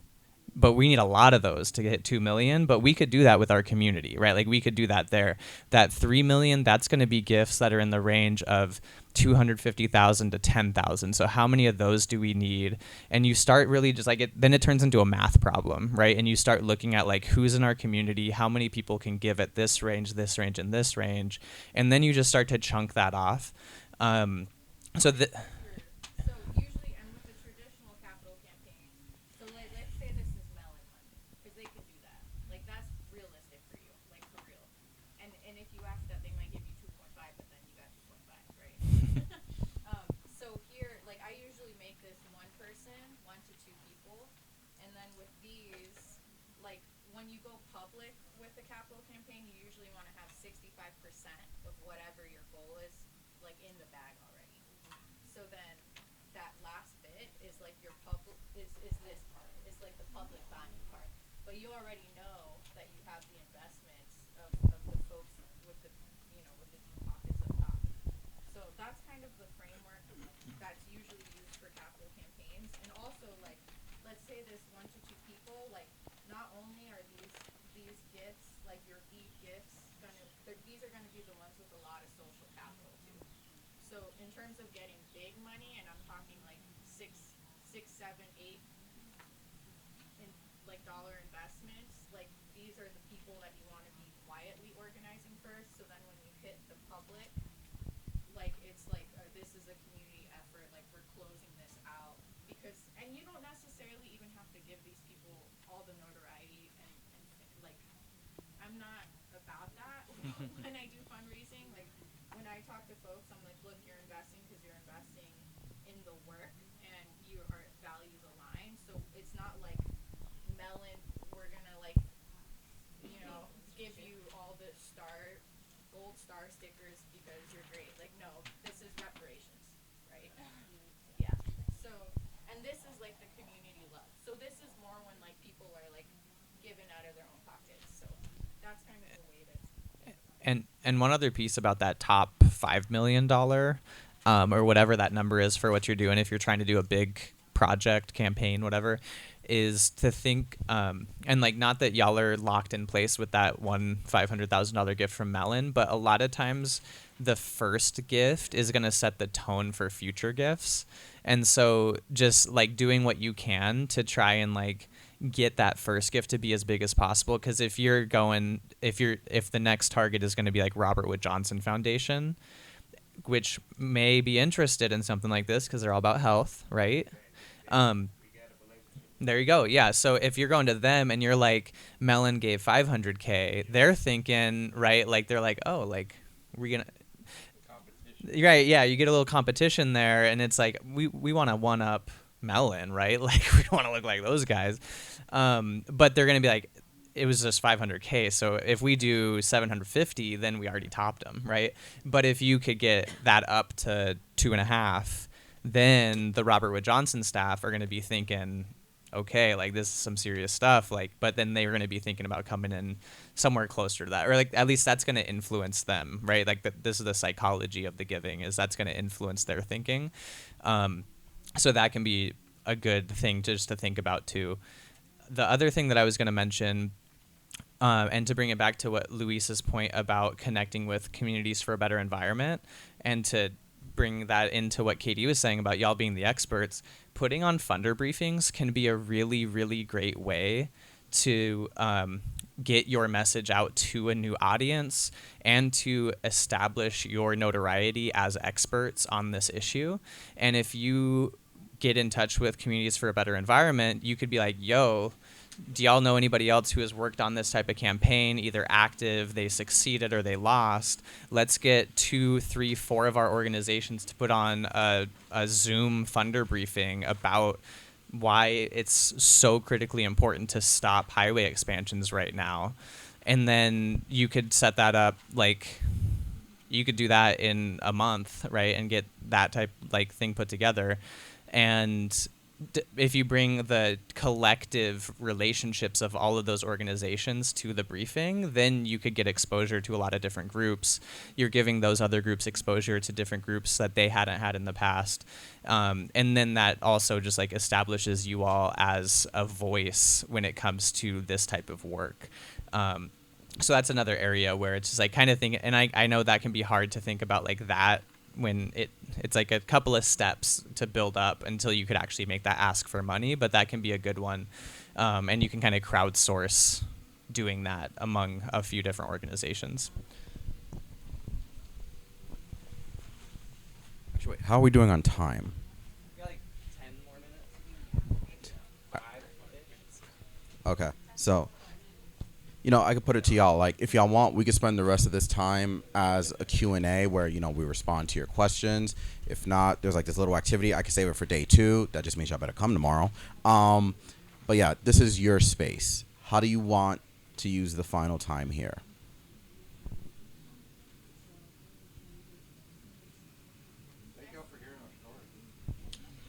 Speaker 8: but we need a lot of those to get 2 million. But we could do that with our community, right? Like we could do that there. That 3 million, that's going to be gifts that are in the range of 250,000 to 10,000. So how many of those do we need? And you start really just like it, then it turns into a math problem, right? And you start looking at like who's in our community, how many people can give at this range, and this range, and then you just start to chunk that off. So the
Speaker 2: So usually, and with the traditional capital campaign, so like, let's say this is Mellon money, because they can do that. Like that's realistic for you, like for real. And if you ask that, they might give you 2.5, but then you got 2.5, right? So here, like I usually make this 1 person, 1 to 2 people, and then with these, like when you go public with the capital campaign, you usually want to have 65% of whatever your goal is, like in the bag already. So then that last bit is like your public is this part, is just like the public buying part. But you already know that you have the investments of the folks with the, with the deep pockets up top. So that's kind of the framework that's usually used for capital campaigns. And also, like, let's say there's 1 to 2 people, like, not only are these gifts, like your deep gifts, these are gonna be the ones with a lot of social capital too. So in terms of getting big money, and I'm talking like 6, 7, 8 in like dollar investments, like these are the people that you want to be quietly organizing first. So then when you hit the public, like it's like this is a community effort. Like we're closing this out and you don't necessarily even have to give these people all the notoriety and like I'm not about that when I do fundraising. Like when I talk to folks, I'm like, look, you're investing because you're investing in the work and you are values aligned. So it's not like Melon, we're gonna like, give you all the gold star stickers because you're great. Like no, this is reparations, right? Yeah. So, and this is like the community love. So this is more when like people are like given out of their own pockets. So that's kind of the way to.
Speaker 8: And one other piece about that top $5 million, or whatever that number is for what you're doing, if you're trying to do a big project, campaign, whatever, is to think, and like not that y'all are locked in place with that one $500,000 gift from Mellon, but a lot of times the first gift is going to set the tone for future gifts. And so just like doing what you can to try and like get that first gift to be as big as possible. Because if the next target is going to be like Robert Wood Johnson Foundation, which may be interested in something like this because they're all about health, right? There you go. Yeah. So if you're going to them and you're like, Mellon gave $500K, they're thinking, right? Like they're like, oh, like we're gonna. Right. Yeah. You get a little competition there, and it's like we want to one up Mellon, right? Like we want to look like those guys. But they're gonna be like, it was just $500K. So if we do 750, then we already topped them, right? But if you could get that up to 2.5, then the Robert Wood Johnson staff are gonna be thinking, okay, like this is some serious stuff. Like, but then they're gonna be thinking about coming in somewhere closer to that, or like at least that's gonna influence them, right? Like this is the psychology of the giving, is that's gonna influence their thinking. So that can be a good thing just to think about too. The other thing that I was going to mention, and to bring it back to what Luis's point about connecting with communities for a better environment, and to bring that into what Katie was saying about y'all being the experts, putting on funder briefings can be a really, really great way to get your message out to a new audience and to establish your notoriety as experts on this issue. And if you get in touch with Communities for a Better Environment, you could be like, yo, do y'all know anybody else who has worked on this type of campaign, either active, they succeeded, or they lost? Let's get 2, 3, 4 of our organizations to put on a Zoom funder briefing about why it's so critically important to stop highway expansions right now. And then you could set that up, like you could do that in a month, right? And get that type like thing put together. And if you bring the collective relationships of all of those organizations to the briefing, then you could get exposure to a lot of different groups. You're giving those other groups exposure to different groups that they hadn't had in the past. And then that also just like establishes you all as a voice when it comes to this type of work. So that's another area where it's just like kind of think, and I know that can be hard to think about like that when it's like a couple of steps to build up until you could actually make that ask for money, but that can be a good one. And you can kind of crowdsource doing that among a few different organizations.
Speaker 4: Actually, wait, how are we doing on time?
Speaker 8: We got like 10 more minutes. 5 minutes.
Speaker 4: Okay, so I could put it to y'all, like, if y'all want, we could spend the rest of this time as a Q&A where, we respond to your questions. If not, there's like this little activity. I could save it for day 2. That just means y'all better come tomorrow. But yeah, this is your space. How do you want to use the final time here?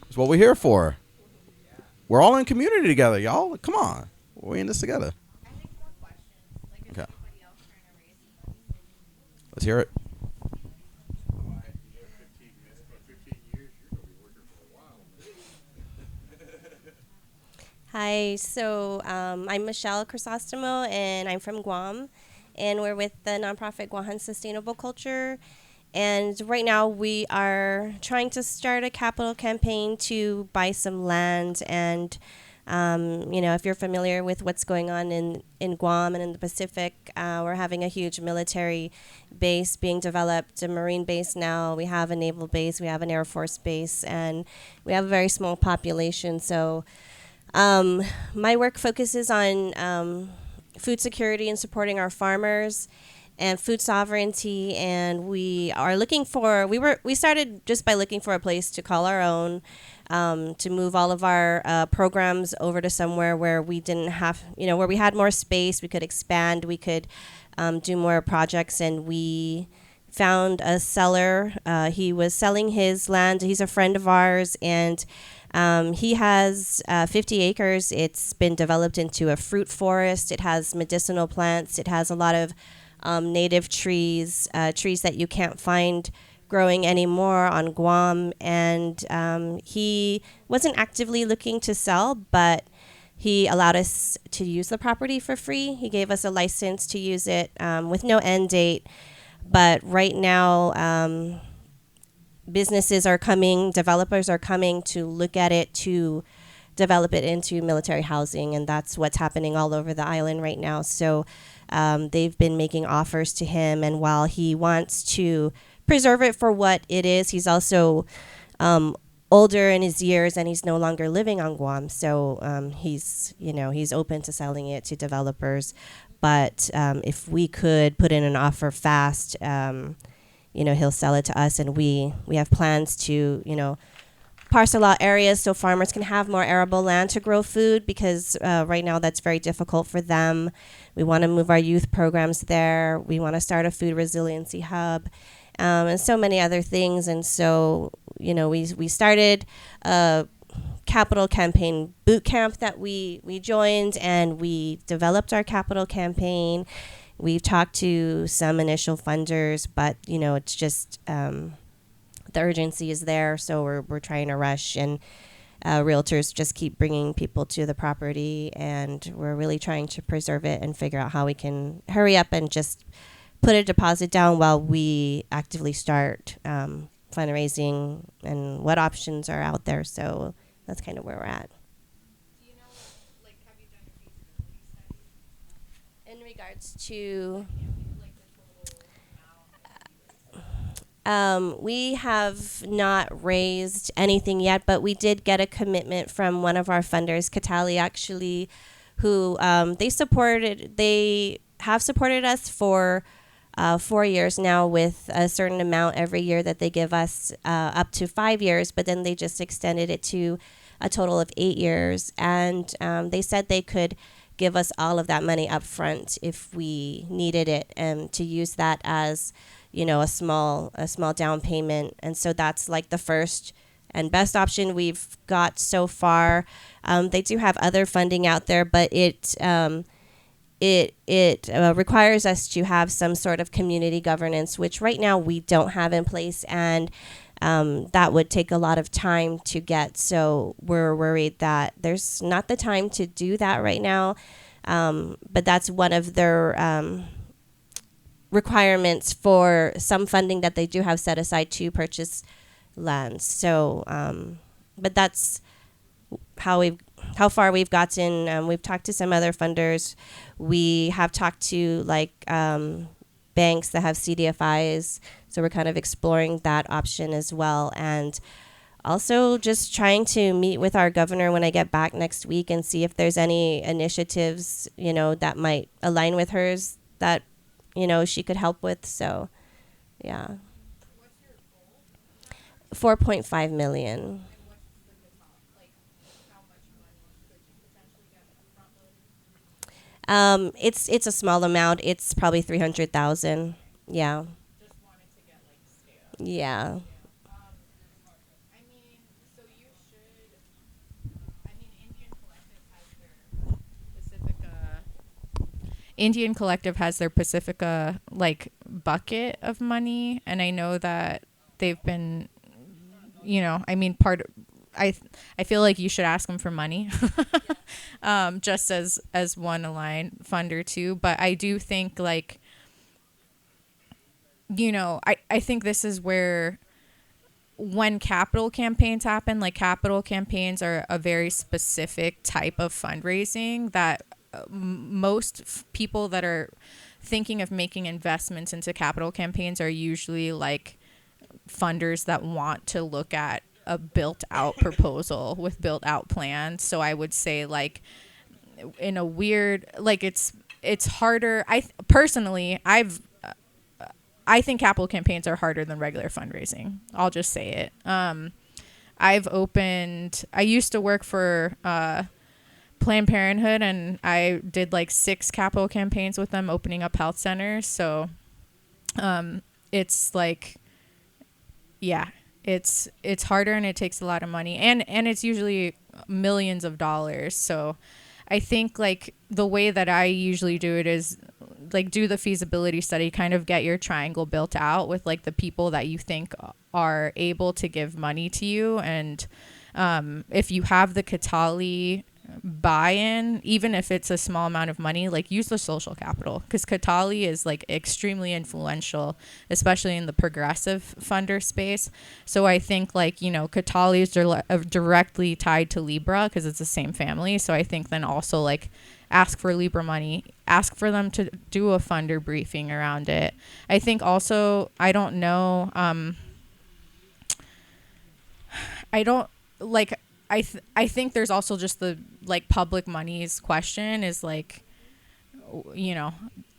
Speaker 4: It's what we're here for. We're all in community together, y'all. Come on. We're in this together. Okay. Let's hear it.
Speaker 10: Hi, so I'm Michelle Crisostomo, and I'm from Guam, and we're with the nonprofit Guahan Sustainable Culture. And right now we are trying to start a capital campaign to buy some land. And, if you're familiar with what's going on in Guam and in the Pacific, we're having a huge military base being developed, a Marine base now. We have a naval base, we have an Air Force base, and we have a very small population. So my work focuses on food security and supporting our farmers and food sovereignty, and we started just by looking for a place to call our own, to move all of our programs over to somewhere where we didn't have, where we had more space, we could expand, we could do more projects, and we found a seller. He was selling his land. He's a friend of ours, and he has 50 acres. It's been developed into a fruit forest. It has medicinal plants. It has a lot of native trees that you can't find growing anymore on Guam. And he wasn't actively looking to sell, but he allowed us to use the property for free. He gave us a license to use it with no end date. But right now, businesses are coming, developers are coming to look at it to develop it into military housing, and that's what's happening all over the island right now. So they've been making offers to him, and while he wants to preserve it for what it is, he's also older in his years, and he's no longer living on Guam. So he's open to selling it to developers. But if we could put in an offer fast, he'll sell it to us, and we have plans to, parcel out areas so farmers can have more arable land to grow food, because right now that's very difficult for them. We want to move our youth programs there. We want to start a food resiliency hub, and so many other things. And so, we started a capital campaign boot camp that we joined, and we developed our capital campaign. We've talked to some initial funders, but it's just the urgency is there, so we're trying to rush, and realtors just keep bringing people to the property, and we're really trying to preserve it and figure out how we can hurry up and just put a deposit down while we actively start fundraising and what options are out there. So that's kind of where we're at. In regards to, we have not raised anything yet, but we did get a commitment from one of our funders, Katali, actually, who they have supported us for 4 years now with a certain amount every year that they give us, up to 5 years, but then they just extended it to a total of 8 years. And they said they could give us all of that money up front if we needed it, and to use that as, a small down payment. And so that's like the first and best option we've got so far. They do have other funding out there, but it requires us to have some sort of community governance, which right now we don't have in place, and that would take a lot of time to get. So we're worried that there's not the time to do that right now. But that's one of their requirements for some funding that they do have set aside to purchase lands. So, but that's how far we've gotten. We've talked to some other funders. We have talked to banks that have CDFIs. So we're kind of exploring that option as well. And also just trying to meet with our governor when I get back next week and see if there's any initiatives, that might align with hers that, she could help with. So, yeah. What's your goal? 4.5 million. And what's how much money could you potentially get front loaded? It's a small amount. It's probably 300,000. Yeah.
Speaker 11: Just wanted to get scale.
Speaker 10: Yeah.
Speaker 11: I mean, so you should. I mean, Indian
Speaker 2: Indian Collective has their Pacifica like bucket of money, and I know that they've been, I mean, I feel like you should ask them for money, just as one aligned funder too. But I do think like, I think this is where when capital campaigns happen, like capital campaigns are a very specific type of fundraising that most people that are thinking of making investments into capital campaigns are usually like funders that want to look at a built out proposal with built out plans. So I would say like in a weird, like it's harder. I think capital campaigns are harder than regular fundraising. I'll just say it. I used to work for Planned Parenthood, and I did like 6 capital campaigns with them opening up health centers. So it's like, yeah, it's harder and it takes a lot of money, and it's usually millions of dollars. So I think like the way that I usually do it is like do the feasibility study, kind of get your triangle built out with like the people that you think are able to give money to you. And if you have the Katali buy-in, even if it's a small amount of money, like use the social capital, because Katali is like extremely influential, especially in the progressive funder space. So I think like, Katali is directly tied to Libra because it's the same family. So I think then also like ask for Libra money, ask for them to do a funder briefing around it. I think also, I don't know, I think there's also just the like public monies question is like,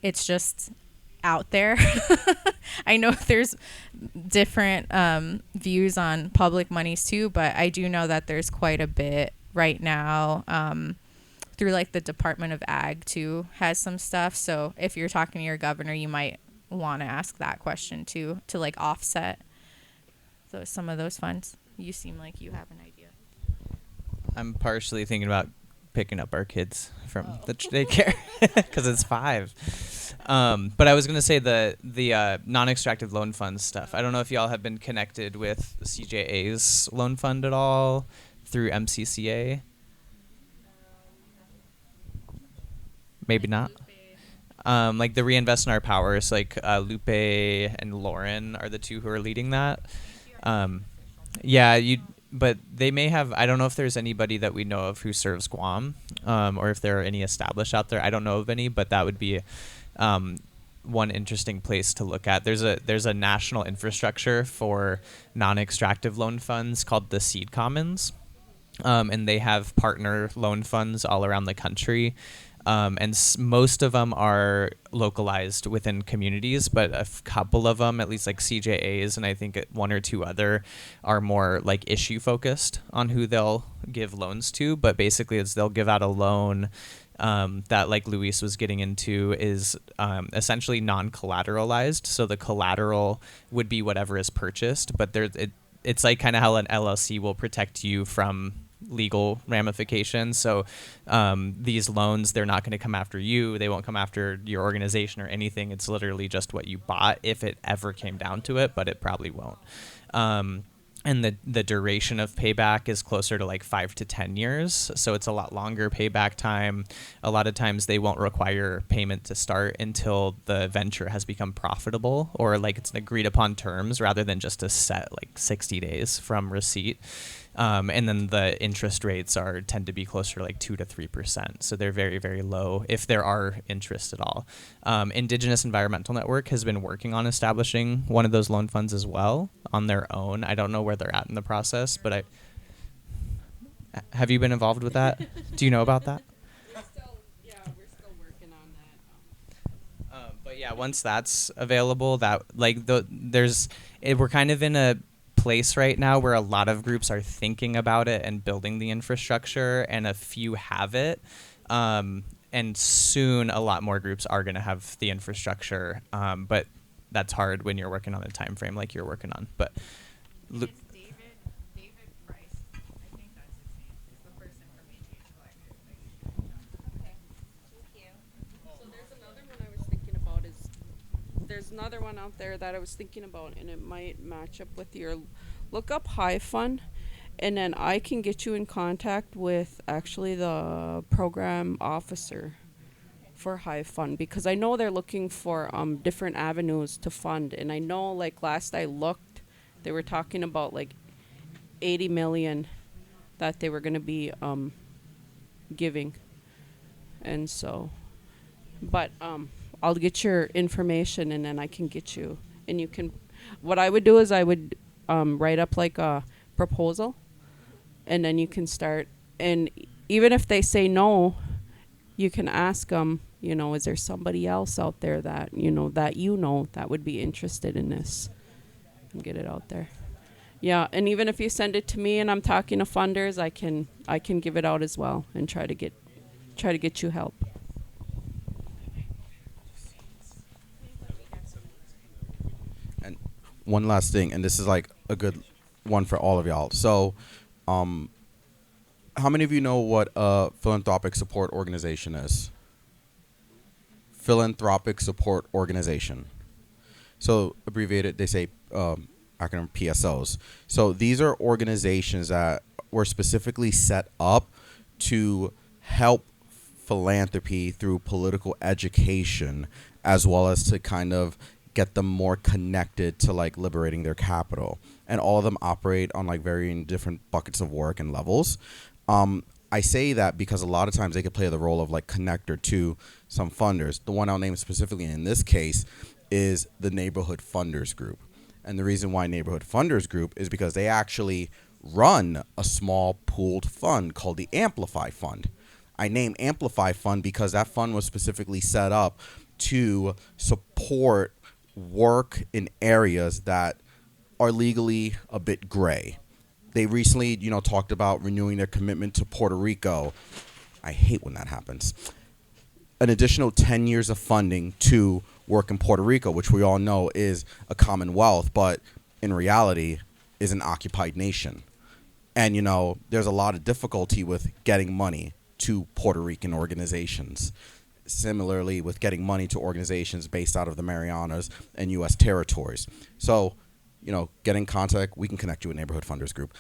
Speaker 2: it's just out there. I know there's different views on public monies too, but I do know that there's quite a bit right now through like the Department of Ag too has some stuff. So if you're talking to your governor, you might want to ask that question too, to like offset some of those funds. You seem like you have an idea.
Speaker 8: I'm partially thinking about picking up our kids from the daycare because it's 5. But I was going to say the non-extractive loan fund stuff. I don't know if y'all have been connected with CJA's loan fund at all through MCCA. Maybe not. Like the Reinvest in Our Powers, like Lupe and Lauren are the 2 who are leading that. But they may have, I don't know if there's anybody that we know of who serves Guam, or if there are any established out there. I don't know of any, but that would be one interesting place to look at. There's a national infrastructure for non-extractive loan funds called the Seed Commons, and they have partner loan funds all around the country. And most of them are localized within communities, but a couple of them, at least like CJAs, and I think 1 or 2 other, are more like issue focused on who they'll give loans to. But basically, they'll give out a loan that, like Luis was getting into, is essentially non-collateralized. So the collateral would be whatever is purchased, but it's like kind of how an LLC will protect you from legal ramifications. So these loans, they're not going to come after you. They won't come after your organization or anything. It's literally just what you bought if it ever came down to it, but it probably won't. And the duration of payback is closer to like 5 to 10 years. So it's a lot longer payback time. A lot of times they won't require payment to start until the venture has become profitable, or like it's an agreed upon terms rather than just a set like 60 days from receipt. And then the interest rates tend to be closer to like 2 to 3%. So they're very, very low if there are interest at all. Indigenous Environmental Network has been working on establishing one of those loan funds as well on their own. I don't know where they're at in the process, but have you been involved with that? Do you know about that?
Speaker 3: We're still working on that.
Speaker 8: But yeah, once that's available, that like we're kind of in a place right now where a lot of groups are thinking about it and building the infrastructure, and a few have it, and soon a lot more groups are going to have the infrastructure, but that's hard when you're working on a time frame like you're working on. But
Speaker 2: David Price, I think that's his name, is the person from Indian Collective.
Speaker 10: Okay, thank you.
Speaker 3: So there's another there's another one out there that I was thinking about, and it might match up with your. Look up High Fund, and then I can get you in contact with actually the program officer for High Fund, because I know they're looking for different avenues to fund, and I know like last I looked, they were talking about like 80 million that they were going to be giving, and so, but I'll get your information, and then I can get you, and you can. What I would do is I would write up like a proposal, and then you can start. And even if they say no, you can ask them. You know, is there somebody else out there that that would be interested in this, and get it out there. Yeah, and even if you send it to me and I'm talking to funders, I can give it out as well and try to get you help.
Speaker 4: And one last thing, and this is like a good one for all of y'all. So, how many of you know what a philanthropic support organization is? Philanthropic support organization. So abbreviated, they say acronym PSOs. So these are organizations that were specifically set up to help philanthropy through political education, as well as to kind of get them more connected to like liberating their capital. And all of them operate on like varying different buckets of work and levels. I say that because a lot of times they could play the role of like connector to some funders. The one I'll name specifically in this case is the Neighborhood Funders Group. And the reason why Neighborhood Funders Group is because they actually run a small pooled fund called the Amplify Fund. I name Amplify Fund because that fund was specifically set up to support work in areas that are legally a bit gray. They recently, talked about renewing their commitment to Puerto Rico. I hate when that happens. An additional 10 years of funding to work in Puerto Rico, which we all know is a commonwealth, but in reality is an occupied nation. And, there's a lot of difficulty with getting money to Puerto Rican organizations. Similarly, with getting money to organizations based out of the Marianas and U.S. territories. So, get in contact. We can connect you with Neighborhood Funders Group.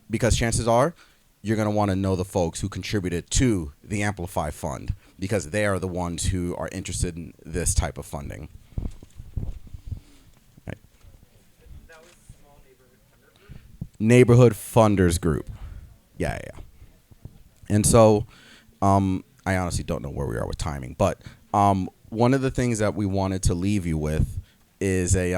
Speaker 4: Because chances are you're going to want to know the folks who contributed to the Amplify Fund, because they are the ones who are interested in this type of funding. Right.
Speaker 5: That was small neighborhood funder group?
Speaker 4: Neighborhood Funders Group. Yeah. And so I honestly don't know where we are with timing, but one of the things that we wanted to leave you with is a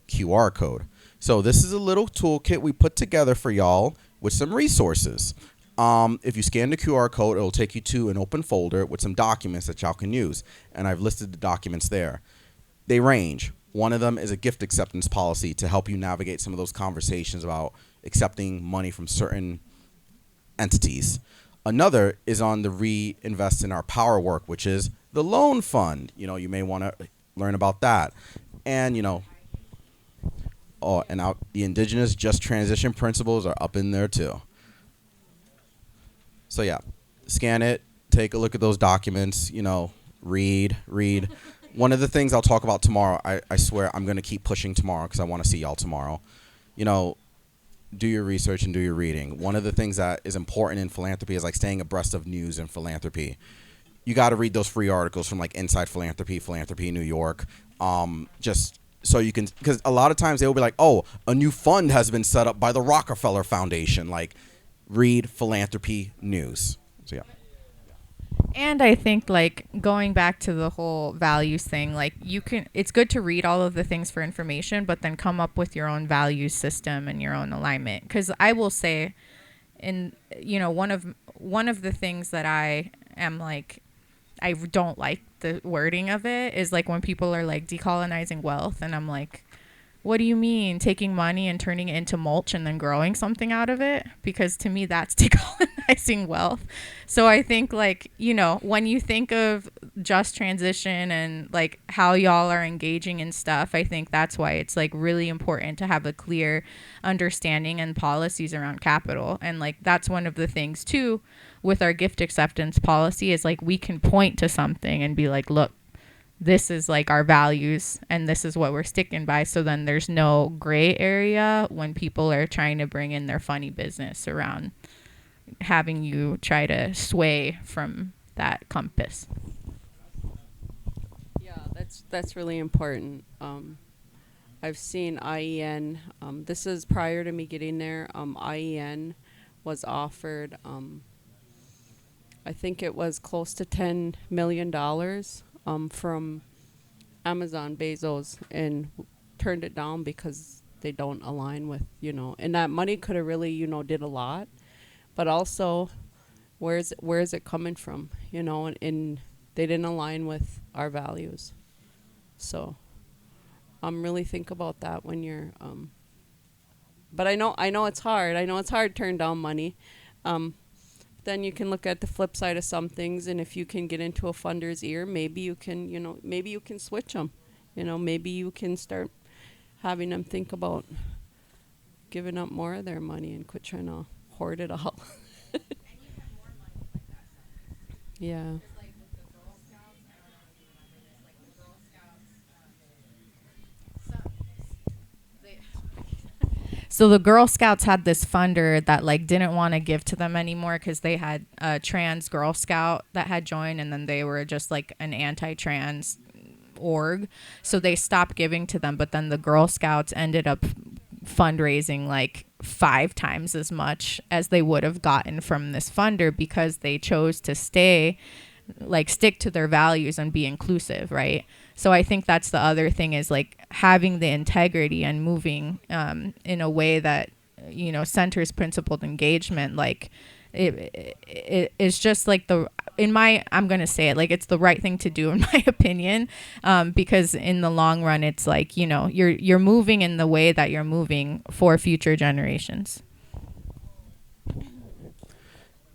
Speaker 4: QR code. So this is a little toolkit we put together for y'all with some resources. If you scan the QR code, it'll take you to an open folder with some documents that y'all can use. And I've listed the documents there. They range. One of them is a gift acceptance policy to help you navigate some of those conversations about accepting money from certain entities. Another is on the Reinvest in Our Power work, which is the loan fund. You may want to learn about that. And, the indigenous just transition principles are up in there too. So yeah, scan it, take a look at those documents, read. One of the things I'll talk about tomorrow, I swear I'm going to keep pushing tomorrow because I want to see y'all tomorrow. Do your research and do your reading. One of the things that is important in philanthropy is like staying abreast of news in philanthropy. You got to read those free articles from like Inside Philanthropy, Philanthropy New York, just so you can, because a lot of times they will be like, oh, a new fund has been set up by the Rockefeller Foundation. Like, read philanthropy news. So yeah.
Speaker 2: And I think like going back to the whole values thing, like it's good to read all of the things for information, but then come up with your own values system and your own alignment. Because I will say, one of the things that I am like, I don't like the wording of it is like when people are like decolonizing wealth, and I'm like, what do you mean taking money and turning it into mulch and then growing something out of it? Because to me, that's decolonizing wealth. So I think like, when you think of just transition and like how y'all are engaging in stuff, I think that's why it's like really important to have a clear understanding and policies around capital. And like, that's one of the things too, with our gift acceptance policy is like, we can point to something and be like, look, this is like our values and this is what we're sticking by. So then there's no gray area when people are trying to bring in their funny business around having you try to sway from that compass.
Speaker 3: Yeah, that's really important. I've seen IEN. This is prior to me getting there. IEN was offered, I think it was close to $10 million from Amazon Bezos, and turned it down because they don't align with, and that money could have really, did a lot. But also, where is it coming from? And they didn't align with our values. So really think about that when you're but I know it's hard. I know it's hard to turn down money. Then you can look at the flip side of some things, and if you can get into a funder's ear, maybe you can switch them. Maybe you can start having them think about giving up more of their money and quit trying to hoard it all. Yeah.
Speaker 2: So the Girl Scouts had this funder that like didn't want to give to them anymore because they had a trans Girl Scout that had joined, and then they were just like an anti-trans org. So they stopped giving to them, but then the Girl Scouts ended up fundraising like 5 times as much as they would have gotten from this funder because they chose to stick to their values and be inclusive, right? So I think that's the other thing, is like having the integrity and moving in a way that, centers principled engagement. Like it's just like I'm going to say it, like it's the right thing to do in my opinion, because in the long run, it's like, you're moving in the way that you're moving for future generations.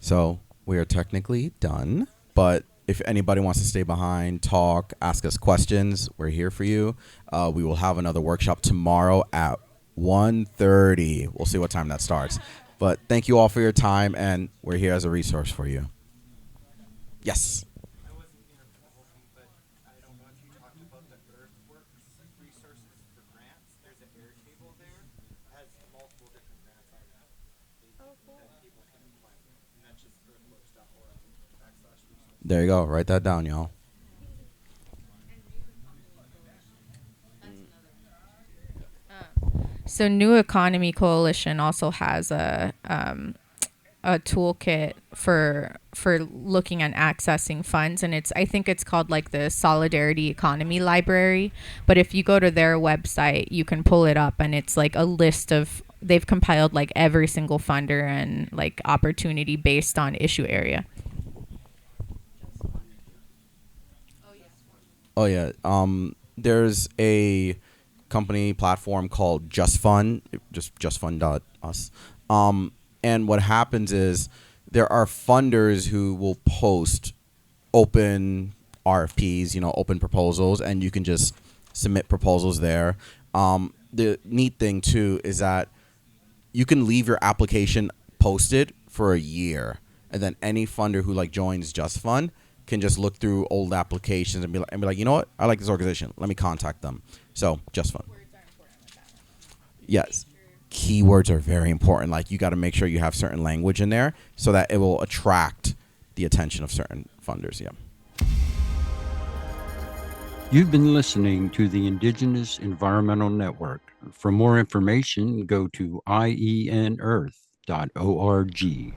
Speaker 4: So we are technically done, but if anybody wants to stay behind, talk, ask us questions, we're here for you. We will have another workshop tomorrow at 1:30. We'll see what time that starts. But thank you all for your time, and we're here as a resource for you. Yes.
Speaker 5: I wasn't here for the whole thing, but I don't know if you talked about the Earthworks resources for grants. There's an air table there. It has multiple different grants on that that people can apply for. And that's just earthworks.org/resources.
Speaker 4: There you go. Write that down, y'all.
Speaker 2: So New Economy Coalition also has a toolkit for looking at accessing funds, and I think it's called like the Solidarity Economy Library. But if you go to their website, you can pull it up, and it's like a list of, they've compiled like every single funder and like opportunity based on issue area.
Speaker 4: Oh yeah. There's a company platform called Just Fund, just justfund.us. And what happens is there are funders who will post open RFPs, open proposals, and you can just submit proposals there. The neat thing too is that you can leave your application posted for a year, and then any funder who like joins Just Fund can just look through old applications and be like, you know what? I like this organization. Let me contact them. So Just Fund. Yes. Keywords are very important. Like you got to make sure you have certain language in there so that it will attract the attention of certain funders. Yeah.
Speaker 1: You've been listening to the Indigenous Environmental Network. For more information, go to ienearth.org.